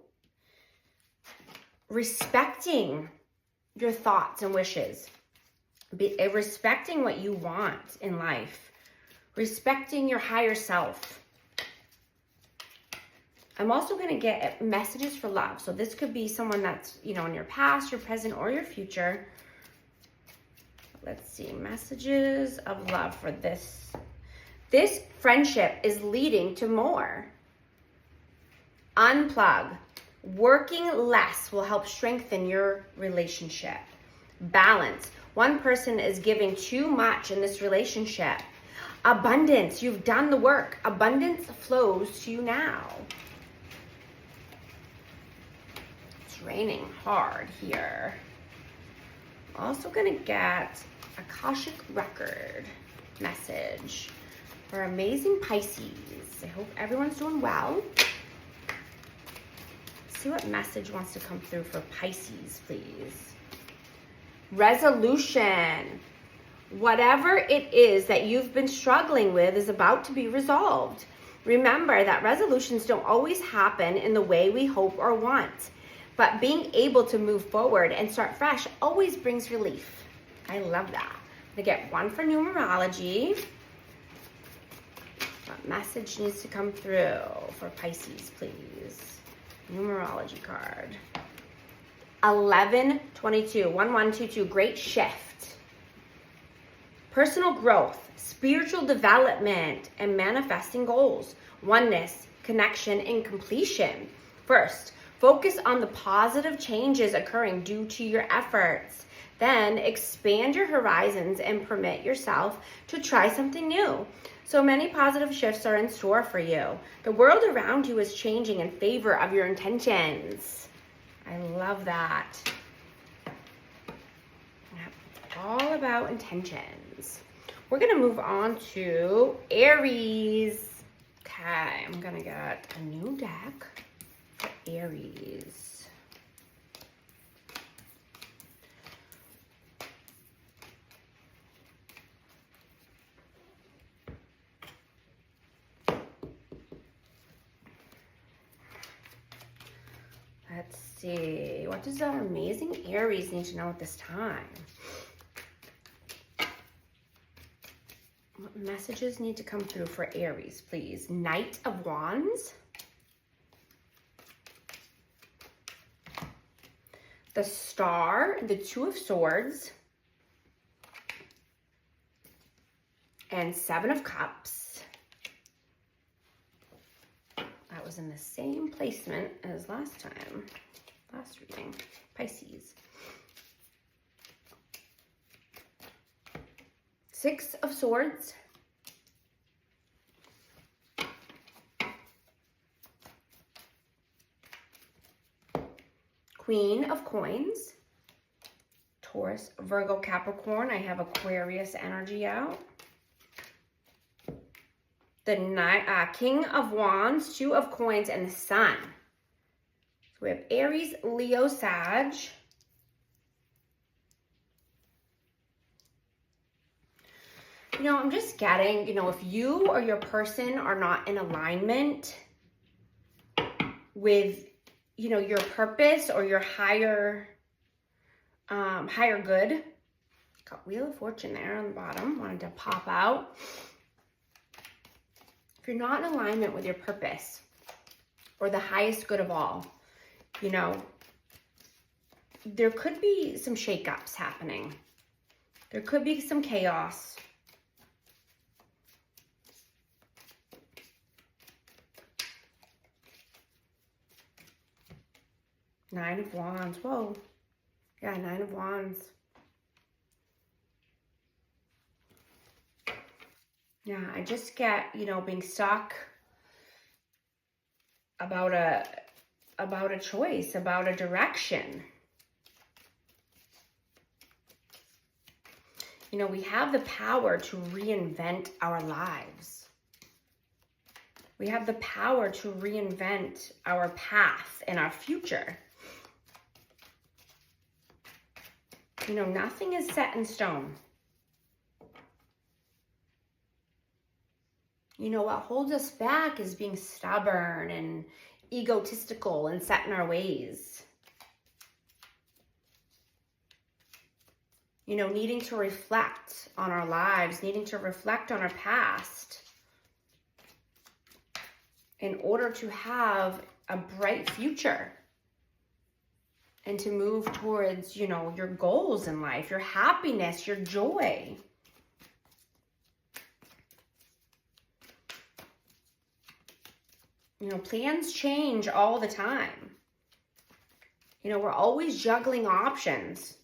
respecting your thoughts and wishes, respecting what you want in life, respecting your higher self. I'm also going to get messages for love. So this could be someone that's, you know, in your past, your present, or your future. Let's see. Messages of love for this. This friendship is leading to more. Unplug. Working less will help strengthen your relationship. Balance. One person is giving too much in this relationship. Abundance. You've done the work. Abundance flows to you now. Raining hard here. Also gonna get Akashic Record message for amazing Pisces. I hope everyone's doing well. Let's see what message wants to come through for Pisces, please. Resolution. Whatever it is that you've been struggling with is about to be resolved. Remember that resolutions don't always happen in the way we hope or want. But being able to move forward and start fresh always brings relief. I love that. I'm gonna get one for numerology. What message needs to come through for Pisces, please? Numerology card. 1122, 1122, great shift. Personal growth, spiritual development, and manifesting goals. Oneness, connection, and completion. First, focus on the positive changes occurring due to your efforts. Then expand your horizons and permit yourself to try something new. So many positive shifts are in store for you. The world around you is changing in favor of your intentions. I love that. Yep. All about intentions. We're going to move on to Aries. Okay, I'm going to get a new deck for Aries. Let's see. What does our amazing Aries need to know at this time? What messages need to come through for Aries, please? Knight of Wands. The Star, the Two of Swords. And Seven of Cups. That was in the same placement as last time, last reading, Pisces. Six of Swords. Queen of Coins. Taurus, Virgo, Capricorn. I have Aquarius energy out. The King of Wands, Two of Coins, and the Sun. So we have Aries, Leo, Sag. You know, I'm just getting, you know, if you or your person are not in alignment with, you know, your purpose or your higher good. Got Wheel of Fortune there on the bottom. Wanted to pop out. If you're not in alignment with your purpose or the highest good of all, you know, there could be some shakeups happening. There could be some chaos. Nine of Wands. Whoa. Yeah, Nine of Wands. Yeah, I just get, you know, being stuck about a choice, about a direction. You know, we have the power to reinvent our lives. We have the power to reinvent our path and our future. You know, nothing is set in stone. You know, what holds us back is being stubborn and egotistical and set in our ways. You know, needing to reflect on our lives, needing to reflect on our past in order to have a bright future and to move towards, you know, your goals in life, your happiness, your joy. You know, plans change all the time. You know, we're always juggling options.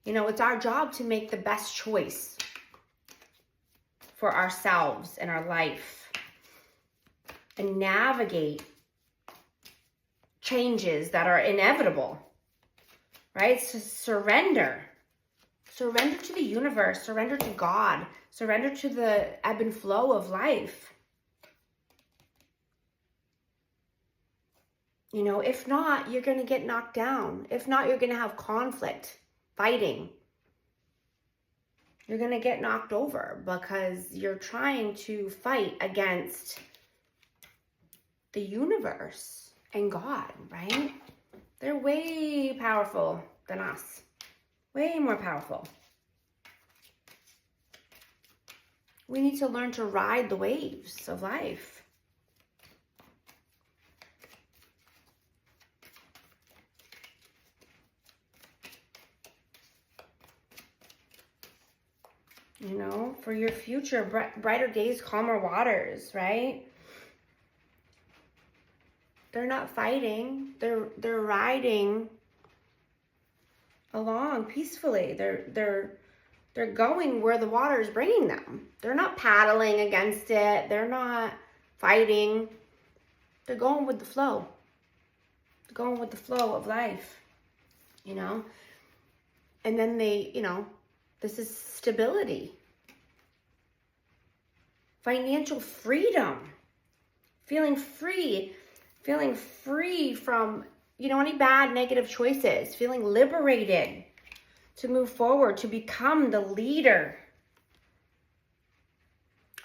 You know, it's our job to make the best choice for ourselves and our life and navigate changes that are inevitable, right? So surrender. Surrender to the universe. Surrender to God. Surrender to the ebb and flow of life. You know, if not, you're going to get knocked down. If not, you're going to have conflict, fighting. You're going to get knocked over because you're trying to fight against the universe and God, right? They're way powerful than us. Way more powerful. We need to learn to ride the waves of life. You know, for your future, brighter days, calmer waters, right? They're not fighting. They're riding along peacefully. They're going where the water is bringing them. They're not paddling against it. They're not fighting. They're going with the flow. They're going with the flow of life, you know? And then they, you know, this is stability. Financial freedom. Feeling free from, you know, any bad negative choices. Feeling liberated to move forward, to become the leader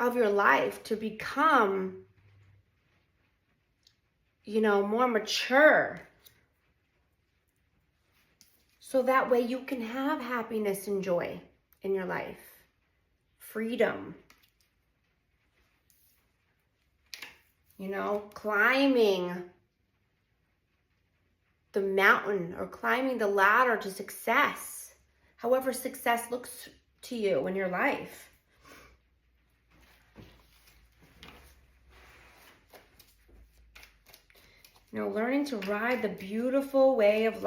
of your life, to become, you know, more mature. So that way you can have happiness and joy in your life. Freedom. You know, climbing the mountain or climbing the ladder to success. However success looks to you in your life. You know, learning to ride the beautiful wave of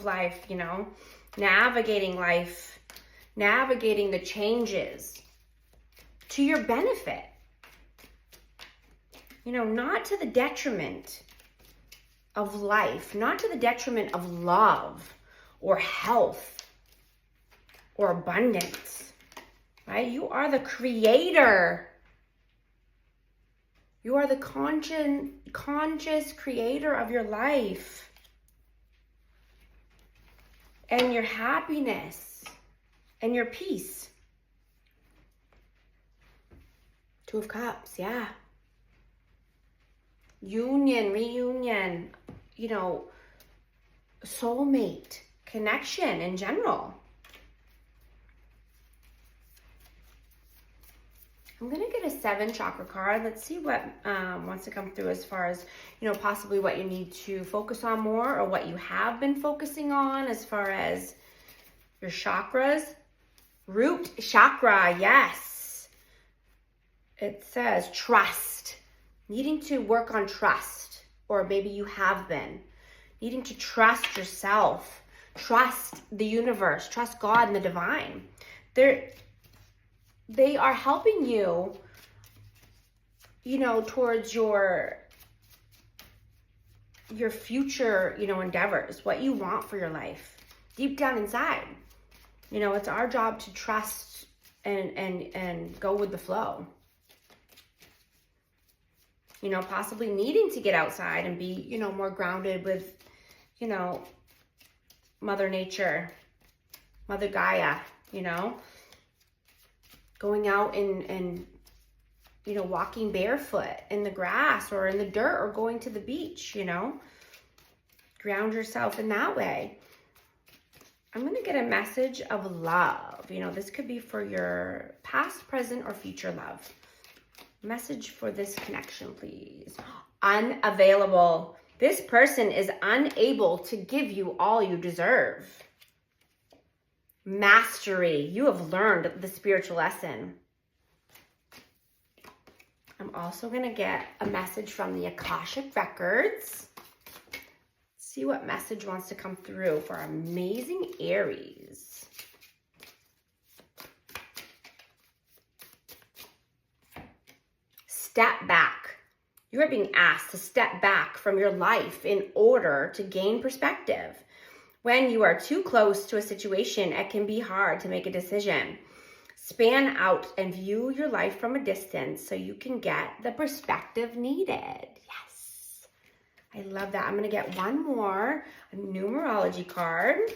life, you know, navigating life, navigating the changes to your benefit. You know, not to the detriment of life, not to the detriment of love or health or abundance, right? You are the creator. You are the conscious creator of your life and your happiness and your peace. Two of Cups, yeah. Union, reunion, you know, soulmate, connection in general. I'm going to get a 7 chakra card. Let's see what wants to come through as far as, you know, possibly what you need to focus on more or what you have been focusing on as far as your chakras. Root chakra, yes. It says trust. Needing to work on trust, or maybe you have been. Needing to trust yourself, trust the universe, trust God and the divine. They are helping you, you know, towards your future, you know, endeavors, what you want for your life, deep down inside. You know, it's our job to trust and go with the flow. You know, possibly needing to get outside and be, you know, more grounded with, you know, Mother Nature, Mother Gaia, you know, going out and, you know, walking barefoot in the grass or in the dirt or going to the beach, you know, ground yourself in that way. I'm going to get a message of love. You know, this could be for your past, present, or future love. Message for this connection, please. Unavailable. This person is unable to give you all you deserve. Mastery. You have learned the spiritual lesson. I'm also going to get a message from the Akashic Records. See what message wants to come through for our amazing Aries. Step back. You are being asked to step back from your life in order to gain perspective. When you are too close to a situation, it can be hard to make a decision. Span out and view your life from a distance so you can get the perspective needed. Yes. I love that. I'm going to get one more, a numerology card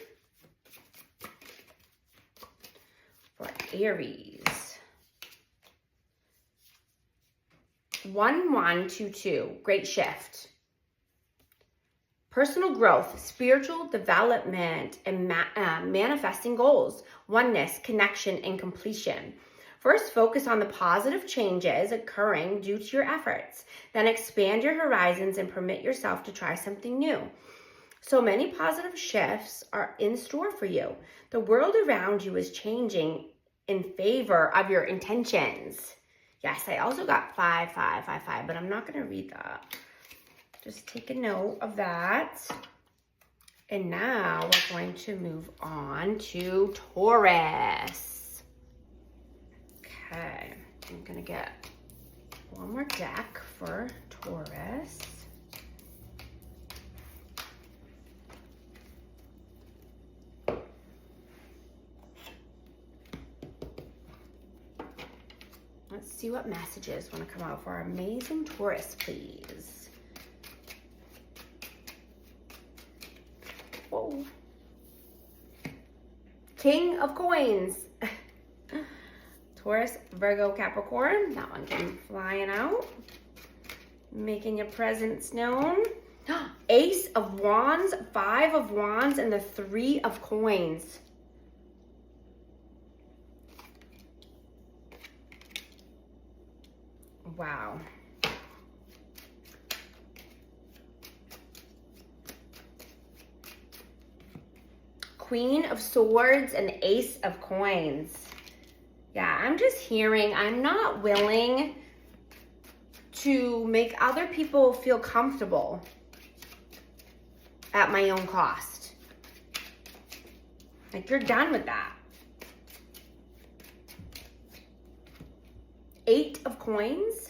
for Aries. 1122, great shift. Personal growth, spiritual development, and manifesting goals, oneness, connection, and completion. First, focus on the positive changes occurring due to your efforts. Then expand your horizons and permit yourself to try something new. So many positive shifts are in store for you. The world around you is changing in favor of your intentions. Yes, I also got 5, 5, 5, 5, but I'm not going to read that. Just take a note of that. And now we're going to move on to Taurus. Okay, I'm going to get one more deck for Taurus. Let's see what messages want to come out for our amazing Taurus, please. Whoa. King of Coins. Taurus, Virgo, Capricorn. That one came flying out. Making your presence known. Ace of Wands, 5 of Wands, and the 3 of Coins. Wow. Queen of Swords and Ace of Coins. Yeah, I'm just hearing I'm not willing to make other people feel comfortable at my own cost. Like, you're done with that. 8 of Coins.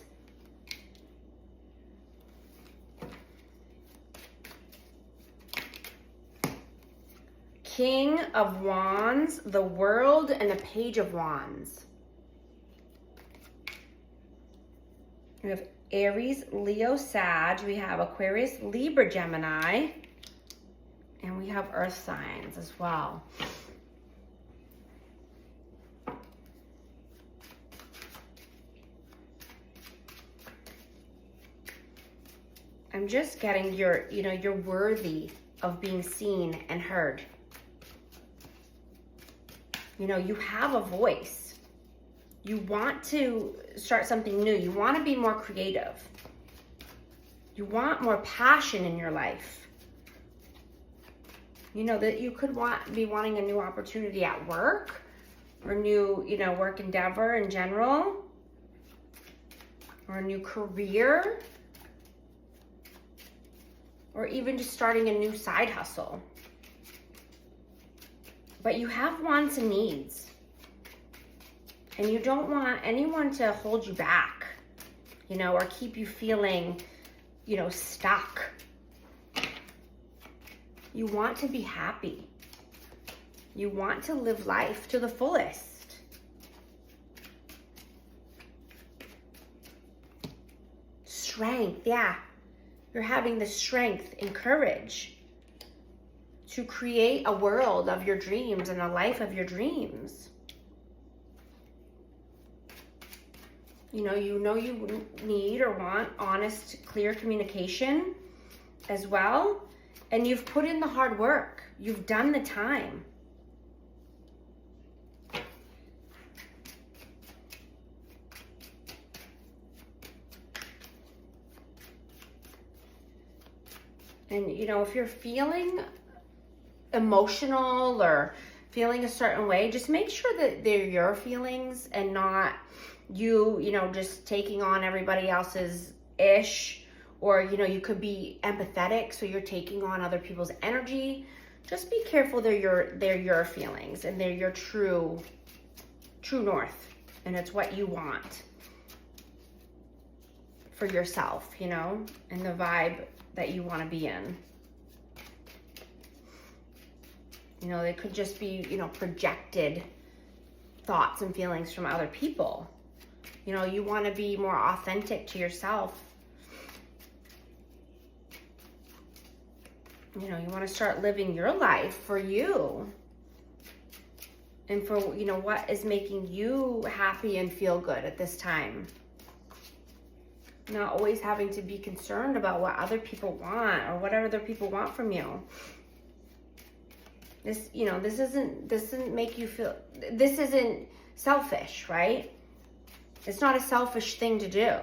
King of Wands, the World, and the Page of Wands. We have Aries, Leo, Sag. We have Aquarius, Libra, Gemini. And we have Earth signs as well. I'm just getting you're worthy of being seen and heard. You know, you have a voice. You want to start something new. You want to be more creative. You want more passion in your life. You know, that you could be wanting a new opportunity at work or new, work endeavor in general, or a new career, or even just starting a new side hustle. But you have wants and needs. And you don't want anyone to hold you back, or keep you feeling, stuck. You want to be happy. You want to live life to the fullest. Strength, yeah. You're having the strength and courage to create a world of your dreams and a life of your dreams. You need or want honest, clear communication as well. And you've put in the hard work. You've done the time. And, if you're feeling emotional or feeling a certain way, just make sure that they're your feelings and not you, just taking on everybody else's ish, or, you could be empathetic, so you're taking on other people's energy. Just be careful they're your feelings and they're your true north, and it's what you want for yourself, and the vibe that you want to be in. They could just be, projected thoughts and feelings from other people. You want to be more authentic to yourself. You want to start living your life for you. And for, what is making you happy and feel good at this time. Not always having to be concerned about what other people want or what other people want from you. This, you know, this doesn't make you feel, this isn't selfish, right? It's not a selfish thing to do.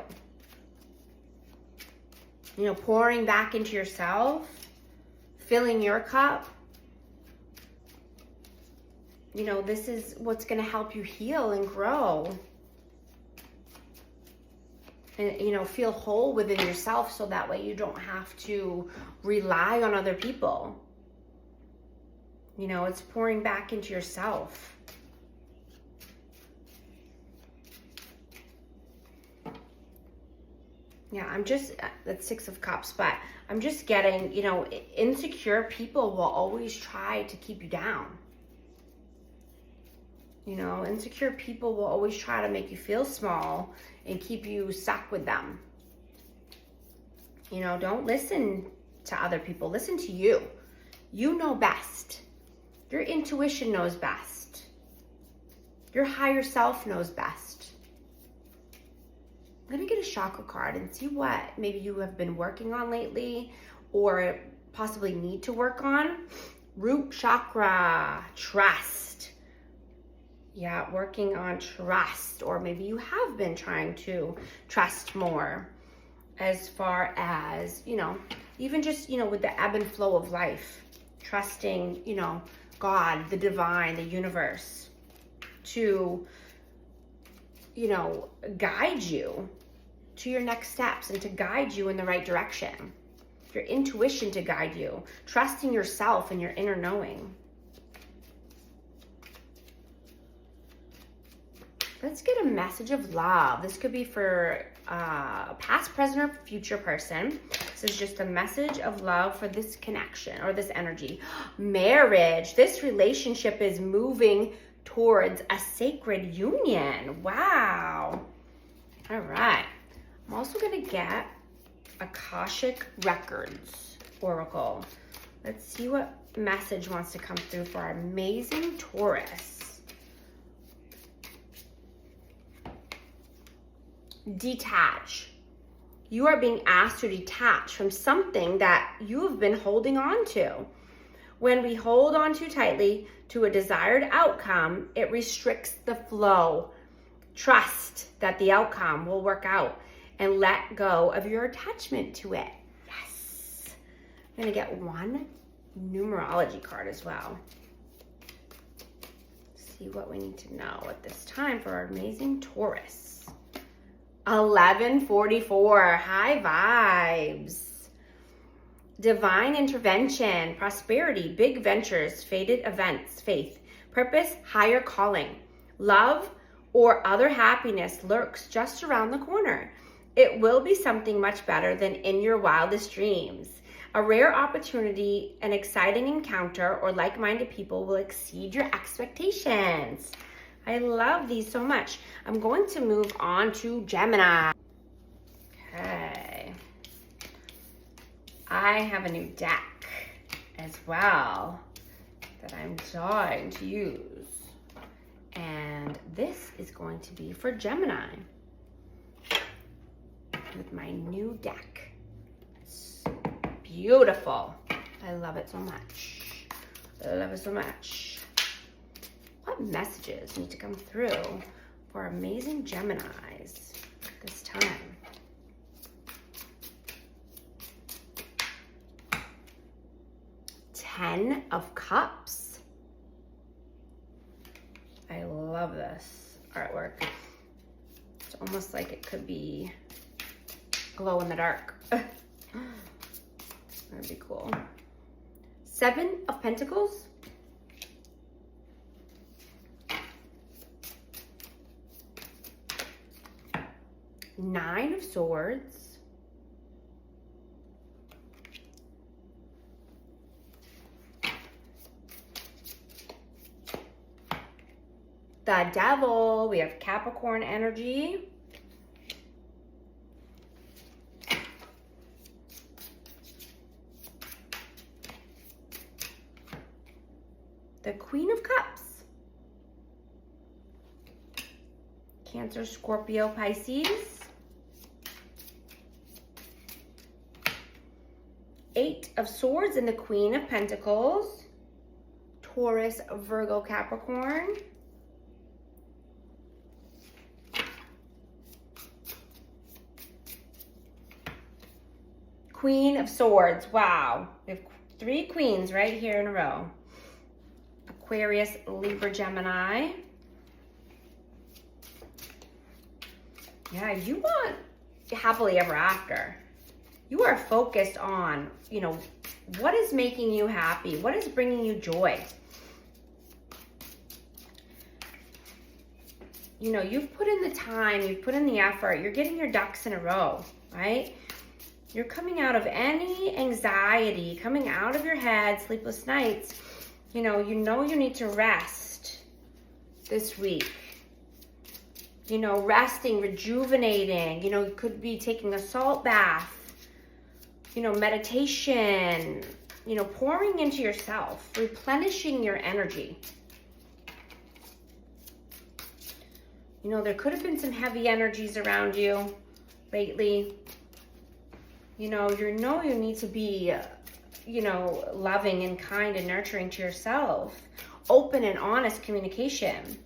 You know, pouring back into yourself, filling your cup. You know, this is what's going to help you heal and grow. And, you know, feel whole within yourself so that way you don't have to rely on other people. You know, it's pouring back into yourself. Yeah, I'm just, that's Six of Cups, but I'm just getting, you know, insecure people will always try to keep you down. You know, insecure people will always try to make you feel small and keep you stuck with them. You know, don't listen to other people. Listen to you. You know best. Your intuition knows best. Your higher self knows best. I'm going to get a chakra card and see what maybe you have been working on lately or possibly need to work on. Root chakra, trust. Yeah, working on trust, or maybe you have been trying to trust more as far as, you know, even just, you know, with the ebb and flow of life, trusting, you know, God, the divine, the universe to, you know, guide you to your next steps and to guide you in the right direction. Your intuition to guide you, trusting yourself and your inner knowing. Let's get a message of love. This could be for a past, present, or future person. This is just a message of love for this connection or this energy. Marriage. This relationship is moving towards a sacred union. Wow. All right. I'm also going to get Akashic Records Oracle. Let's see what message wants to come through for our amazing Taurus. Detach. You are being asked to detach from something that you have been holding on to. When we hold on too tightly to a desired outcome, it restricts the flow. Trust that the outcome will work out and let go of your attachment to it. Yes. I'm going to get one numerology card as well. See what we need to know at this time for our amazing Taurus. 1144, high vibes. Divine intervention, prosperity, big ventures, fated events, faith, purpose, higher calling. Love or other happiness lurks just around the corner. It will be something much better than in your wildest dreams. A rare opportunity, an exciting encounter, or like-minded people will exceed your expectations. I love these so much. I'm going to move on to Gemini. Okay. I have a new deck as well that I'm dying to use. And this is going to be for Gemini with my new deck. It's beautiful. I love it so much. I love it so much. What messages need to come through for amazing Geminis this time? Ten of Cups. I love this artwork. It's almost like it could be glow in the dark. That'd be cool. Seven of Pentacles. Nine of Swords. The Devil. We have Capricorn energy. The Queen of Cups. Cancer, Scorpio, Pisces. Eight of Swords and the Queen of Pentacles. Taurus, Virgo, Capricorn. Queen of Swords. Wow. We have 3 queens right here in a row. Aquarius, Libra, Gemini. Yeah, you want happily ever after. You are focused on, you know, what is making you happy? What is bringing you joy? You know, you've put in the time, you've put in the effort, you're getting your ducks in a row, right? You're coming out of any anxiety, coming out of your head, sleepless nights. You know you need to rest this week. You know, resting, rejuvenating. You know, you could be taking a salt bath. You know, meditation. You know, pouring into yourself, replenishing your energy. You know, there could have been some heavy energies around you lately. You know, you need to be, you know, loving and kind and nurturing to yourself. Open and honest communication.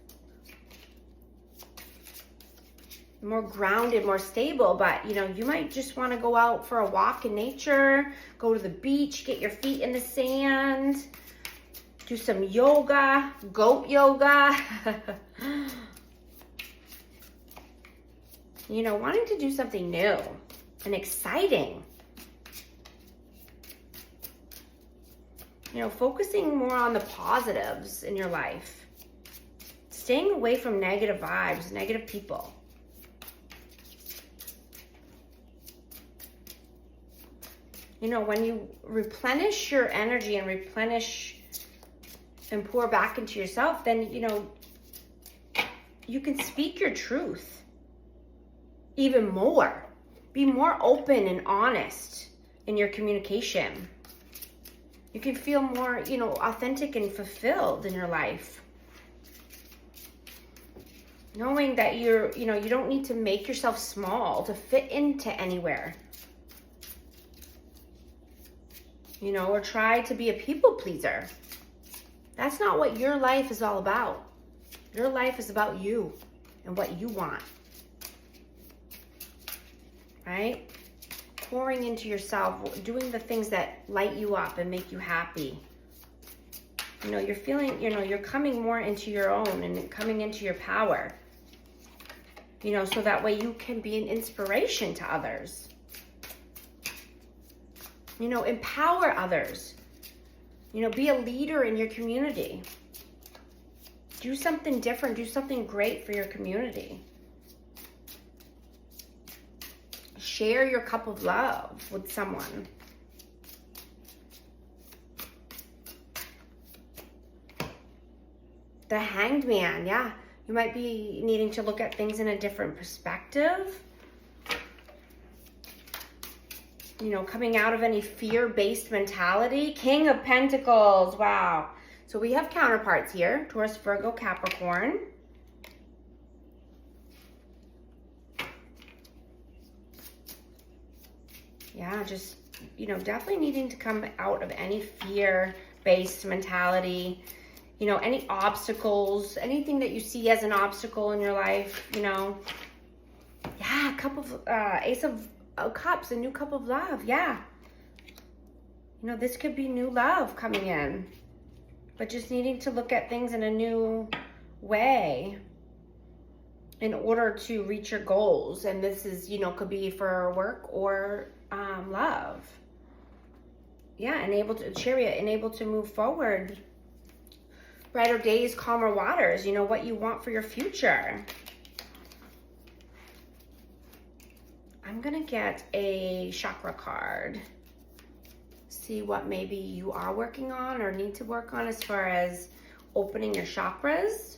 More grounded, more stable, but, you know, you might just want to go out for a walk in nature, go to the beach, get your feet in the sand, do some yoga, goat yoga. You know, wanting to do something new and exciting. You know, focusing more on the positives in your life. Staying away from negative vibes, negative people. You know, when you replenish your energy and replenish and pour back into yourself, then, you know, you can speak your truth even more. Be more open and honest in your communication. You can feel more, you know, authentic and fulfilled in your life. Knowing that you don't need to make yourself small to fit into anywhere. You know, or try to be a people pleaser. That's not what your life is all about. Your life is about you and what you want. Right? Pouring into yourself, doing the things that light you up and make you happy. You know, you're feeling, you know, you're coming more into your own and coming into your power. You know, so that way you can be an inspiration to others. You know, empower others. You know, be a leader in your community. Do something different. Do something great for your community. Share your cup of love with someone. The Hanged Man, yeah. You might be needing to look at things in a different perspective. You know, coming out of any fear-based mentality. King of Pentacles, wow. So we have counterparts here. Taurus, Virgo, Capricorn. Yeah, just, you know, definitely needing to come out of any fear-based mentality. You know, any obstacles, anything that you see as an obstacle in your life, you know. Yeah, Ace of Cups, a new cup of love, yeah. You know, this could be new love coming in. But just needing to look at things in a new way in order to reach your goals. And this is, you know, could be for work or love. Yeah, Chariot, and able to move forward. Brighter days, calmer waters. You know, what you want for your future. I'm going to get a chakra card. See what maybe you are working on or need to work on as far as opening your chakras.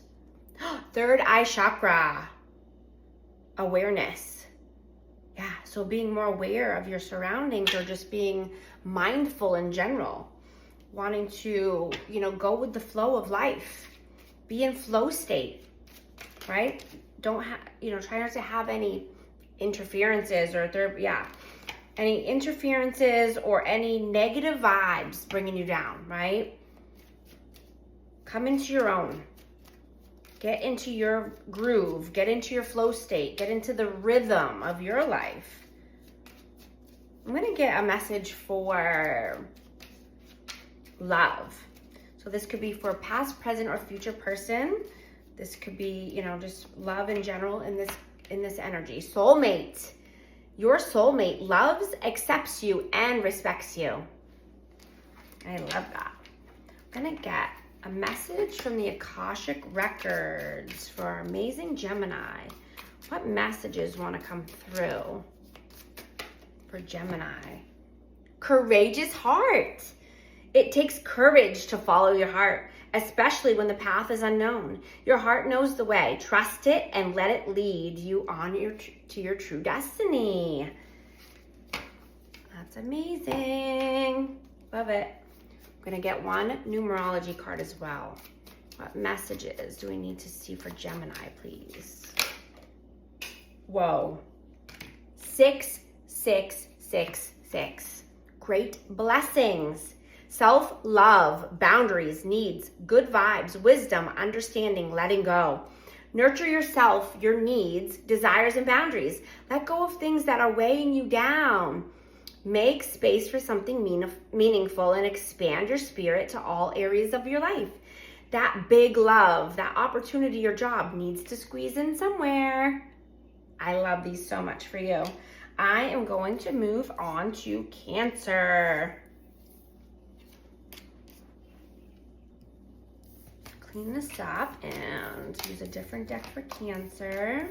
Third eye chakra. Awareness. Yeah, so being more aware of your surroundings or just being mindful in general. Wanting to, you know, go with the flow of life. Be in flow state, right? Try not to have any interferences or any interferences or any negative vibes bringing you down, right? Come into your own. Get into your groove. Get into your flow state. Get into the rhythm of your life. I'm going to get a message for love. So this could be for a past, present, or future person. This could be, you know, just love in general in this energy. Soulmate. Your soulmate loves, accepts you, and respects you. I love that. I'm going to get a message from the Akashic Records for our amazing Gemini. What messages want to come through for Gemini? Courageous heart. It takes courage to follow your heart, especially when the path is unknown. Your heart knows the way. Trust it and let it lead you on to your true destiny. That's amazing. Love it. I'm going to get one numerology card as well. What messages do we need to see for Gemini, please? Whoa. 6, 6, 6, 6. Great blessings. Self-love, boundaries, needs, good vibes, wisdom, understanding, letting go. Nurture yourself, your needs, desires, and boundaries. Let go of things that are weighing you down. Make space for something meaningful and expand your spirit to all areas of your life. That big love, that opportunity or job needs to squeeze in somewhere. I love these so much for you. I am going to move on to Cancer. Clean this up and use a different deck for Cancer.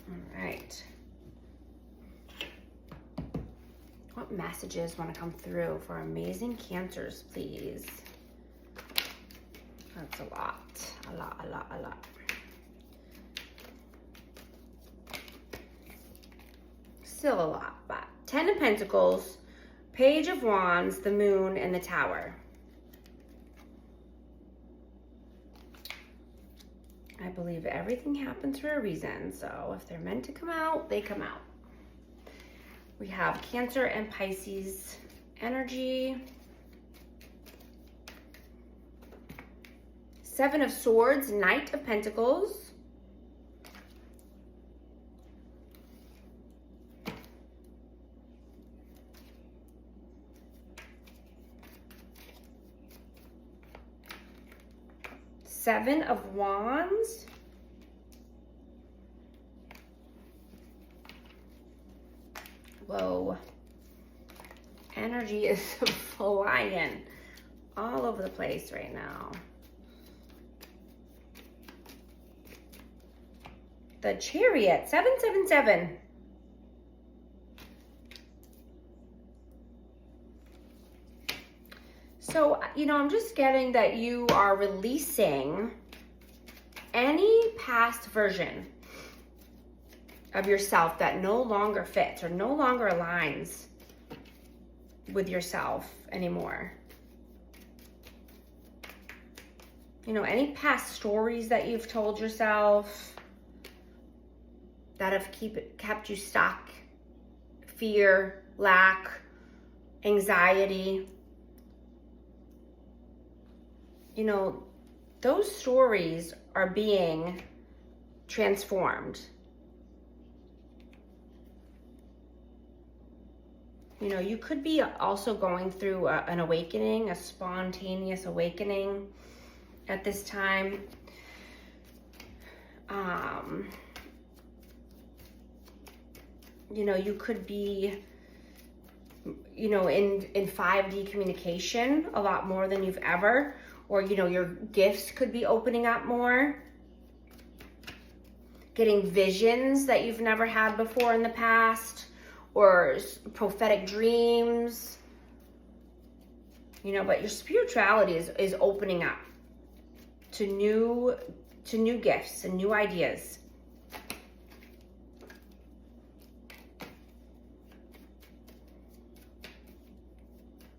All right. What messages want to come through for amazing Cancers, please? That's a lot. A lot. Still a lot, but 10 of Pentacles, Page of Wands, the Moon, and the Tower. I believe everything happens for a reason, so if they're meant to come out, they come out. We have Cancer and Pisces energy. 7 of Swords, Knight of Pentacles. Seven of Wands. Whoa. Energy is flying all over the place right now. The Chariot, 777. So, you know, I'm just getting that you are releasing any past version of yourself that no longer fits or no longer aligns with yourself anymore. You know, any past stories that you've told yourself that have kept you stuck, fear, lack, anxiety. You know, those stories are being transformed. You know, you could be also going through an awakening, a spontaneous awakening at this time. You know, you could be, you know, in 5D communication a lot more than you've ever. Or, you know, your gifts could be opening up more. Getting visions that you've never had before in the past. Or prophetic dreams. You know, but your spirituality is opening up to new gifts and new ideas.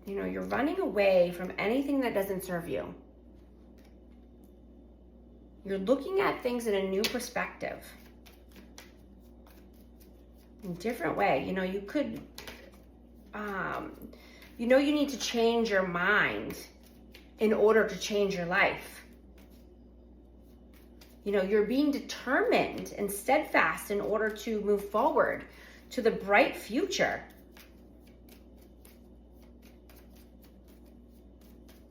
You know, you're running away from anything that doesn't serve you. You're looking at things in a new perspective. in a different way. You know, you could, you know, you need to change your mind in order to change your life. You know, you're being determined and steadfast in order to move forward to the bright future.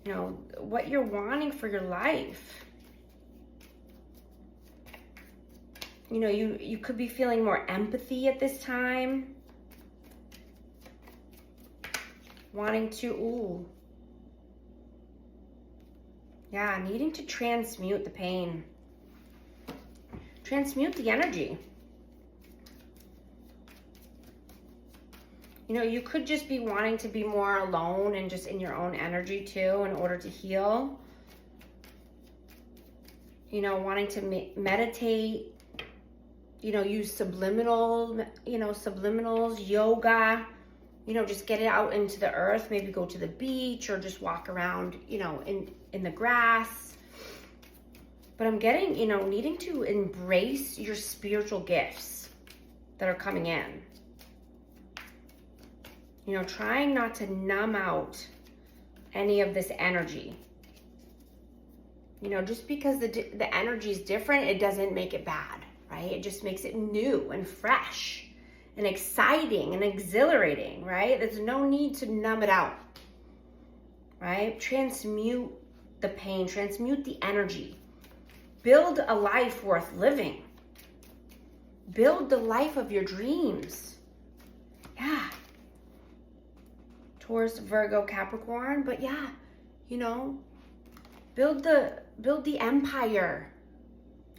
You know, what you're wanting for your life. You know, you could be feeling more empathy at this time. Wanting to, yeah, needing to transmute the pain. Transmute the energy. You know, you could just be wanting to be more alone and just in your own energy too in order to heal. You know, wanting to meditate, you know, use subliminals, yoga, you know, just get it out into the earth, maybe go to the beach or just walk around, you know, in the grass. But I'm getting, you know, needing to embrace your spiritual gifts that are coming in. You know, trying not to numb out any of this energy. You know, just because the energy is different, it doesn't make it bad, right? It just makes it new and fresh and exciting and exhilarating, right? There's no need to numb it out, right? Transmute the pain, transmute the energy. Build a life worth living. Build the life of your dreams. Yeah. Taurus, Virgo, Capricorn, but yeah, you know, build the empire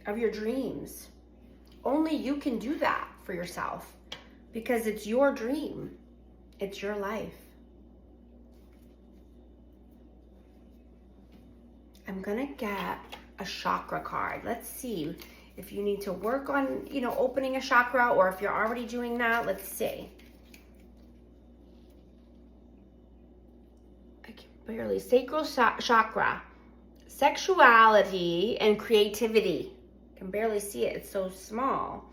of your dreams. Only you can do that for yourself because it's your dream. It's your life. I'm gonna get a chakra card. Let's see if you need to work on, you know, opening a chakra or if you're already doing that. Let's see. Barely. Sacral chakra, sexuality and creativity. Can barely see it, it's so small.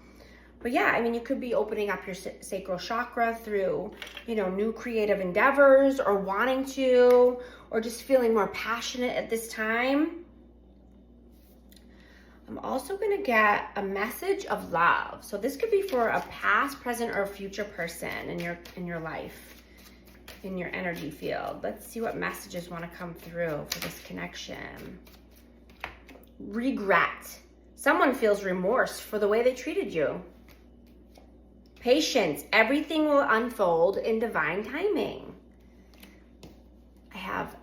But yeah, I mean, you could be opening up your sacral chakra through, you know, new creative endeavors or wanting to, or just feeling more passionate at this time. I'm also gonna get a message of love. So this could be for a past, present, or future person in your life. In your energy field. Let's see what messages want to come through for this connection. Regret. Someone feels remorse for the way they treated you. Patience. Everything will unfold in divine timing. I have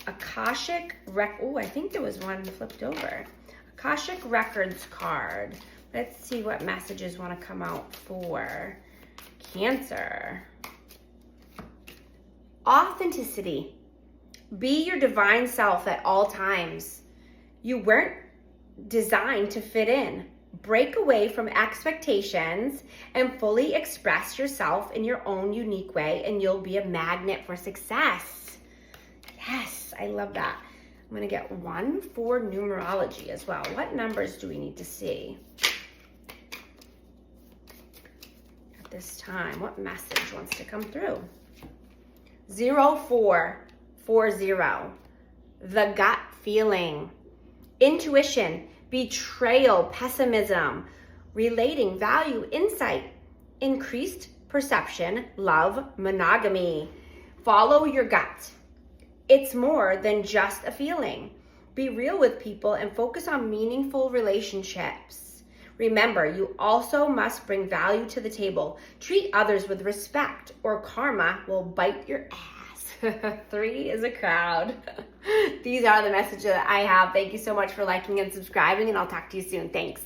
Akashic I think there was one flipped over. Akashic Records card. Let's see what messages want to come out for Cancer. Authenticity. Be your divine self at all times. You weren't designed to fit in. Break away from expectations and fully express yourself in your own unique way, and you'll be a magnet for success. Yes, I love that. I'm going to get one for numerology as well. What numbers do we need to see at this time? What message wants to come through? 0440, the gut feeling, intuition, betrayal, pessimism, relating, value, insight, increased perception, love, monogamy. Follow your gut. It's more than just a feeling. Be real with people and focus on meaningful relationships. Remember, you also must bring value to the table. Treat others with respect or karma will bite your ass. 3 is a crowd. These are the messages that I have. Thank you so much for liking and subscribing, and I'll talk to you soon. Thanks.